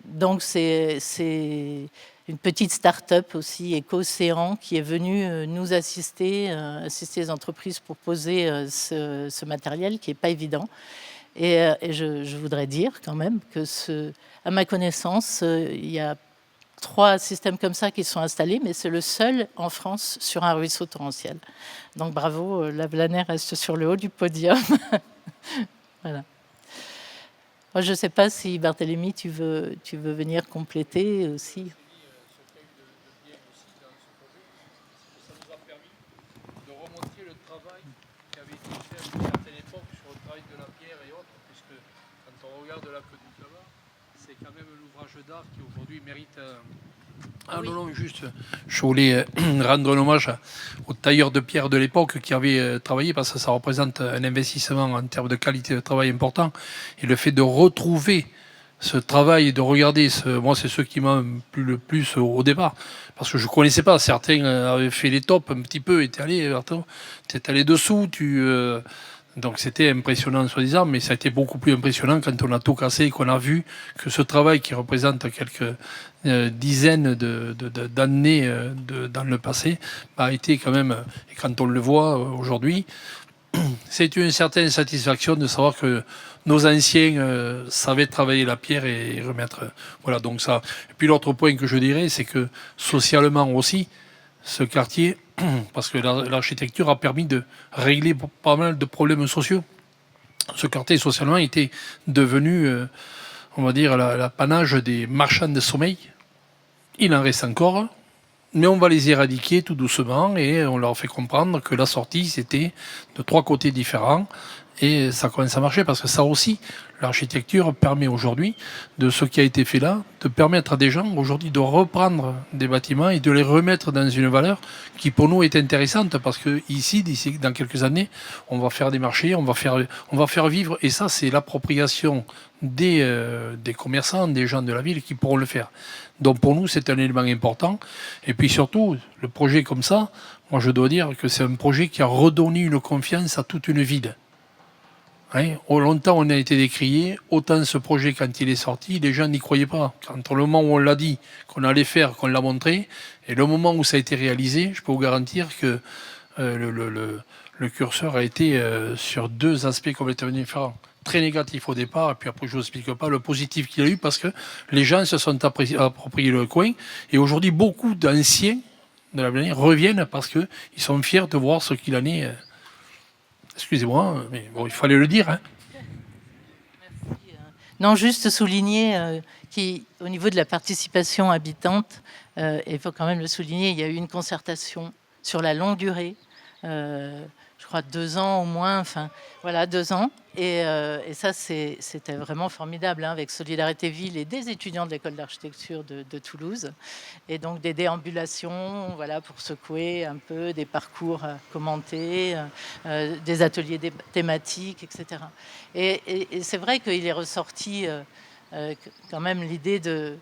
Donc c'est une petite start-up aussi, Éco-Océan, qui est venue nous assister les entreprises pour poser ce matériel qui n'est pas évident. Et je voudrais dire quand même que, à ma connaissance, il y a 3 systèmes comme ça qui sont installés, mais c'est le seul en France sur un ruisseau torrentiel. Donc bravo, la Blanet reste sur le haut du podium. Voilà. Moi, je ne sais pas si Barthélémy, tu veux venir compléter aussi. D'art qui aujourd'hui mérite juste. Je voulais rendre un hommage aux tailleurs de pierre de l'époque qui avaient travaillé, parce que ça représente un investissement en termes de qualité de travail important, et le fait de retrouver ce travail, de regarder, moi c'est ce qui m'a plu le plus au départ, parce que je connaissais pas, certains avaient fait les tops un petit peu, étaient allés dessous, donc c'était impressionnant soi-disant, mais ça a été beaucoup plus impressionnant quand on a tout cassé et qu'on a vu que ce travail qui représente quelques dizaines d'années dans le passé a été quand même, et quand on le voit aujourd'hui, c'est une certaine satisfaction de savoir que nos anciens savaient travailler la pierre et remettre... Voilà, donc ça. Et puis l'autre point que je dirais, c'est que socialement aussi, ce quartier, parce que l'architecture a permis de régler pas mal de problèmes sociaux. Ce quartier, socialement, était devenu, on va dire, l'apanage des marchands de sommeil. Il en reste encore, mais on va les éradiquer tout doucement et on leur fait comprendre que la sortie, c'était de 3 côtés différents et ça commence à marcher parce que ça aussi, l'architecture permet aujourd'hui, de ce qui a été fait là, de permettre à des gens aujourd'hui de reprendre des bâtiments et de les remettre dans une valeur qui pour nous est intéressante parce que ici, d'ici dans quelques années, on va faire des marchés, on va faire vivre, et ça c'est l'appropriation des commerçants, des gens de la ville qui pourront le faire. Donc pour nous c'est un élément important, et puis surtout le projet comme ça, moi je dois dire que c'est un projet qui a redonné une confiance à toute une ville. Hein, longtemps on a été décrié, autant ce projet quand il est sorti, les gens n'y croyaient pas. Quand le moment où on l'a dit, qu'on allait faire, qu'on l'a montré, et le moment où ça a été réalisé, je peux vous garantir que le curseur a été sur deux aspects complètement différents. Très négatif au départ, et puis après je ne vous explique pas le positif qu'il a eu, parce que les gens se sont appropriés le coin, et aujourd'hui beaucoup d'anciens de la Blenay reviennent parce qu'ils sont fiers de voir ce qu'il en est. Excusez-moi, mais bon, il fallait le dire. Hein. Non, juste souligner qu'au niveau de la participation habitante, il faut quand même le souligner, il y a eu une concertation sur la longue durée, je crois 2 ans au moins, enfin voilà, 2 ans. Et ça, c'était vraiment formidable, hein, avec Solidarité Ville et des étudiants de l'école d'architecture de Toulouse. Et donc des déambulations, voilà, pour secouer un peu, des parcours commentés, des ateliers thématiques, etc. Et c'est vrai qu'il est ressorti quand même l'idée de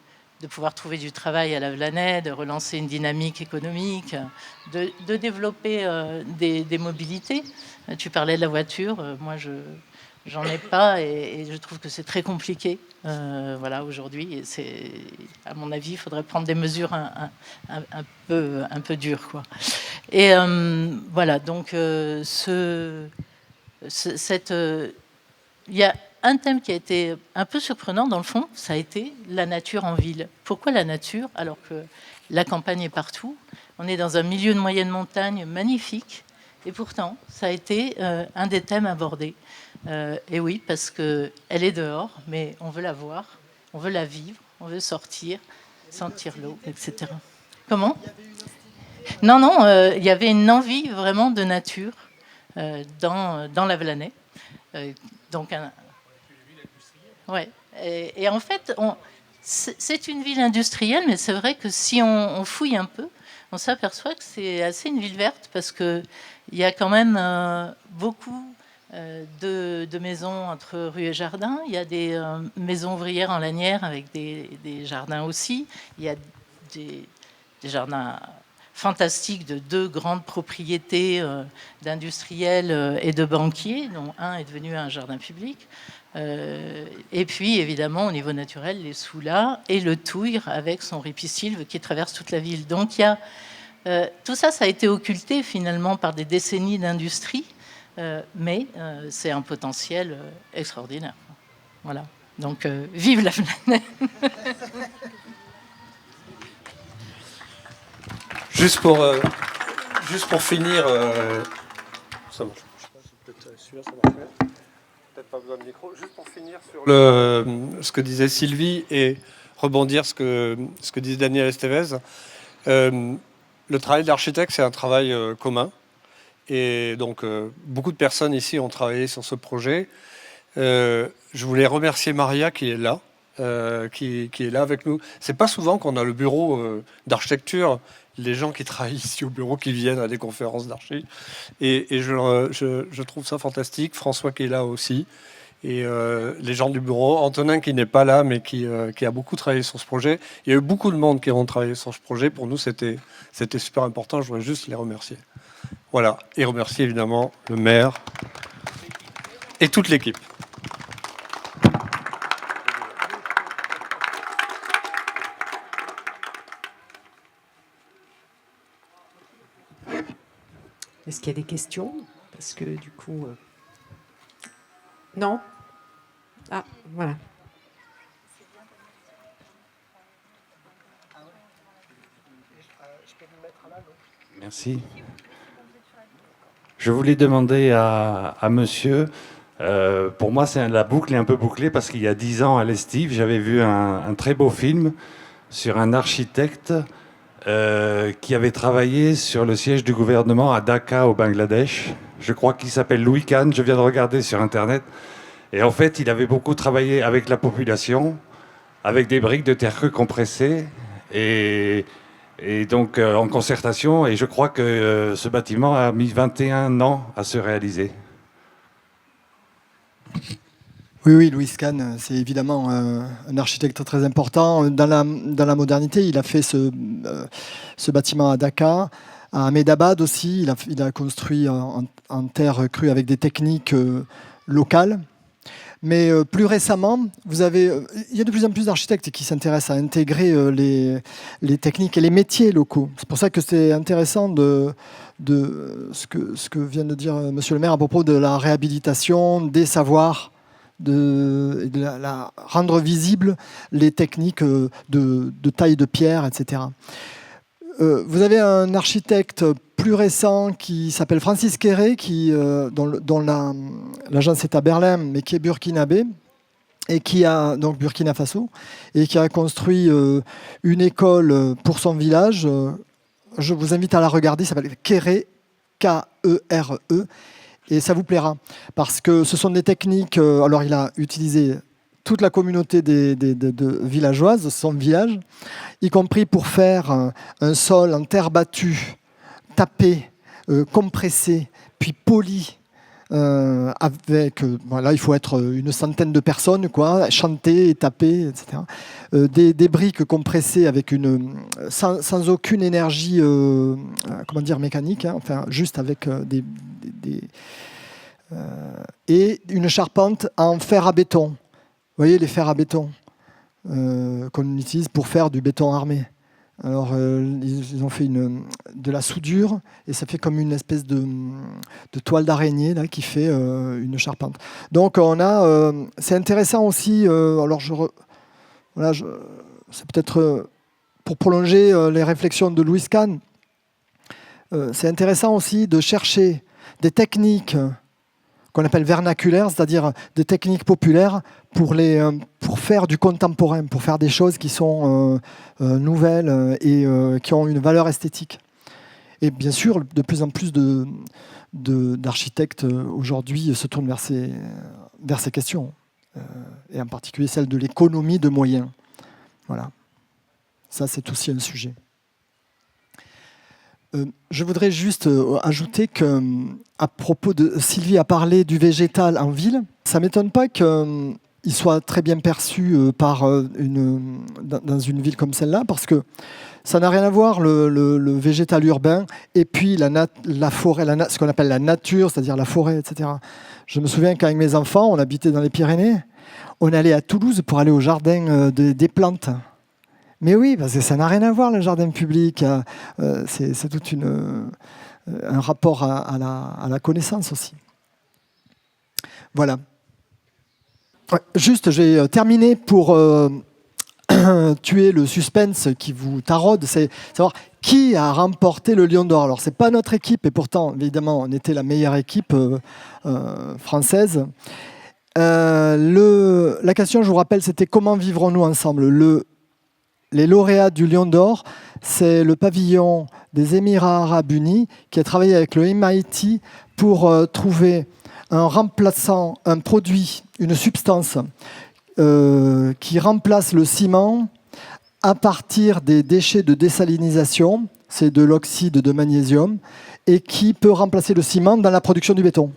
pouvoir trouver du travail à la Blenay, de relancer une dynamique économique, de développer des mobilités. Tu parlais de la voiture, moi j'en ai pas, et je trouve que c'est très compliqué voilà, aujourd'hui. Et c'est, à mon avis, il faudrait prendre des mesures un peu dures, quoi. Et voilà, donc il y a un thème qui a été un peu surprenant, dans le fond, ça a été la nature en ville. Pourquoi la nature, alors que la campagne est partout? On est dans un milieu de moyenne montagne magnifique, et pourtant, ça a été un des thèmes abordés. Et oui, parce qu'elle est dehors, mais on veut la voir, on veut la vivre, on veut sortir, sentir l'eau, etc. Comment? Non, il y avait une envie vraiment de nature dans la Blenay. Donc ouais. Et en fait, c'est une ville industrielle, mais c'est vrai que si on fouille un peu, on s'aperçoit que c'est assez une ville verte, parce qu'il y a quand même beaucoup de maisons entre rue et jardin. Il y a des maisons ouvrières en lanière avec des jardins aussi. Il y a des jardins fantastiques de 2 grandes propriétés d'industriels et de banquiers, dont un est devenu un jardin public. Et puis, évidemment, au niveau naturel, les Soulas et le Touille avec son ripisylve qui traverse toute la ville. Donc, il y a, tout ça, ça a été occulté finalement par des décennies d'industrie, mais c'est un potentiel extraordinaire. Voilà. Donc, vive la Blenay. Juste pour finir, ça marche. Peut-être celui-là, ça marche. Peut-être pas besoin de micro. Juste pour finir sur ce que disait Sylvie et rebondir ce que disait Daniel Estevez. Le travail d'architecte, c'est un travail commun. Et donc, beaucoup de personnes ici ont travaillé sur ce projet. Je voulais remercier Maria qui est là, qui est là avec nous. C'est pas souvent qu'on a le bureau d'architecture, les gens qui travaillent ici au bureau, qui viennent à des conférences d'archi. Et je trouve ça fantastique. François qui est là aussi. Et les gens du bureau. Antonin qui n'est pas là, mais qui a beaucoup travaillé sur ce projet. Il y a eu beaucoup de monde qui ont travaillé sur ce projet. Pour nous, c'était super important. Je voudrais juste les remercier. Voilà. Et remercier évidemment le maire et toute l'équipe. Est-ce qu'il y a des questions? Parce que du coup... Non? Ah, voilà. Merci. Je voulais demander à monsieur, pour moi la boucle est un peu bouclée parce qu'il y a 10 ans à l'Estive, j'avais vu un très beau film sur un architecte qui avait travaillé sur le siège du gouvernement à Dhaka au Bangladesh. je crois qu'il s'appelle Louis Kahn, je viens de regarder sur Internet. Et en fait, il avait beaucoup travaillé avec la population, avec des briques de terre crue compressées, et donc en concertation. Et je crois que ce bâtiment a mis 21 ans à se réaliser. Oui, Louis Kahn, c'est évidemment un architecte très important. Dans la modernité, il a fait ce bâtiment à Dakar, à Ahmedabad aussi. Il a construit en terre crue avec des techniques locales. Mais plus récemment, il y a de plus en plus d'architectes qui s'intéressent à intégrer les techniques et les métiers locaux. C'est pour ça que c'est intéressant de ce que vient de dire Monsieur le maire à propos de la réhabilitation des savoirs, de rendre visibles les techniques de taille de pierre, etc. Vous avez un architecte plus récent qui s'appelle Francis Kéré, dont l'agence est à Berlin, mais qui est burkinabé, et qui a donc Burkina Faso, et qui a construit une école pour son village. Je vous invite à la regarder, ça s'appelle Kéré, K-E-R-E, et ça vous plaira, parce que ce sont des techniques. Alors, il a utilisé toute la communauté de villageoises, son village, y compris pour faire un sol en terre battue, tapé, compressé, puis poli. Là, il faut être une centaine de personnes, quoi, chanter et taper, etc. Des briques compressées avec sans aucune énergie mécanique, hein, enfin, juste avec et une charpente en fer à béton. Vous voyez les fers à béton qu'on utilise pour faire du béton armé. Alors, ils ont fait de la soudure et ça fait comme une espèce de toile d'araignée là, qui fait une charpente. Donc, c'est intéressant aussi. C'est peut-être pour prolonger les réflexions de Louis Kahn. C'est intéressant aussi de chercher des techniques qu'on appelle vernaculaires, c'est-à-dire des techniques populaires pour faire du contemporain, pour faire des choses qui sont nouvelles et qui ont une valeur esthétique. Et bien sûr, de plus en plus d'architectes aujourd'hui se tournent vers ces questions, et en particulier celle de l'économie de moyens. Voilà. Ça, c'est aussi un sujet. Je voudrais juste ajouter qu'à propos de Sylvie a parlé du végétal en ville. Ça ne m'étonne pas qu'il soit très bien perçu dans une ville comme celle-là, parce que ça n'a rien à voir le végétal urbain et puis la forêt, ce qu'on appelle la nature, c'est-à-dire la forêt, etc. Je me souviens qu'avec mes enfants, on habitait dans les Pyrénées, on allait à Toulouse pour aller au jardin des plantes. Mais oui, parce que ça n'a rien à voir, le jardin public. C'est tout un rapport à la connaissance aussi. Voilà. Ouais, juste, j'ai terminé pour tuer le suspense qui vous taraude. C'est savoir qui a remporté le Lion d'Or. Alors, ce n'est pas notre équipe, et pourtant, évidemment, on était la meilleure équipe française. La question, je vous rappelle, c'était comment vivrons-nous ensemble. Les lauréats du Lion d'Or, c'est le pavillon des Émirats arabes unis qui a travaillé avec le MIT pour trouver un remplaçant, un produit, une substance qui remplace le ciment à partir des déchets de désalinisation, c'est de l'oxyde de magnésium, et qui peut remplacer le ciment dans la production du béton.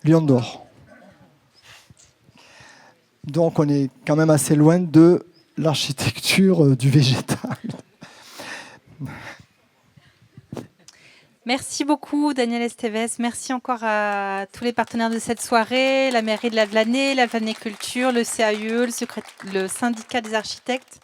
Lion d'Or. Donc on est quand même assez loin de l'architecture du végétal. Merci beaucoup Daniel Esteves. Merci encore à tous les partenaires de cette soirée, la mairie de la Vlanée, la Vlanée Culture, le CAUE, le syndicat des architectes.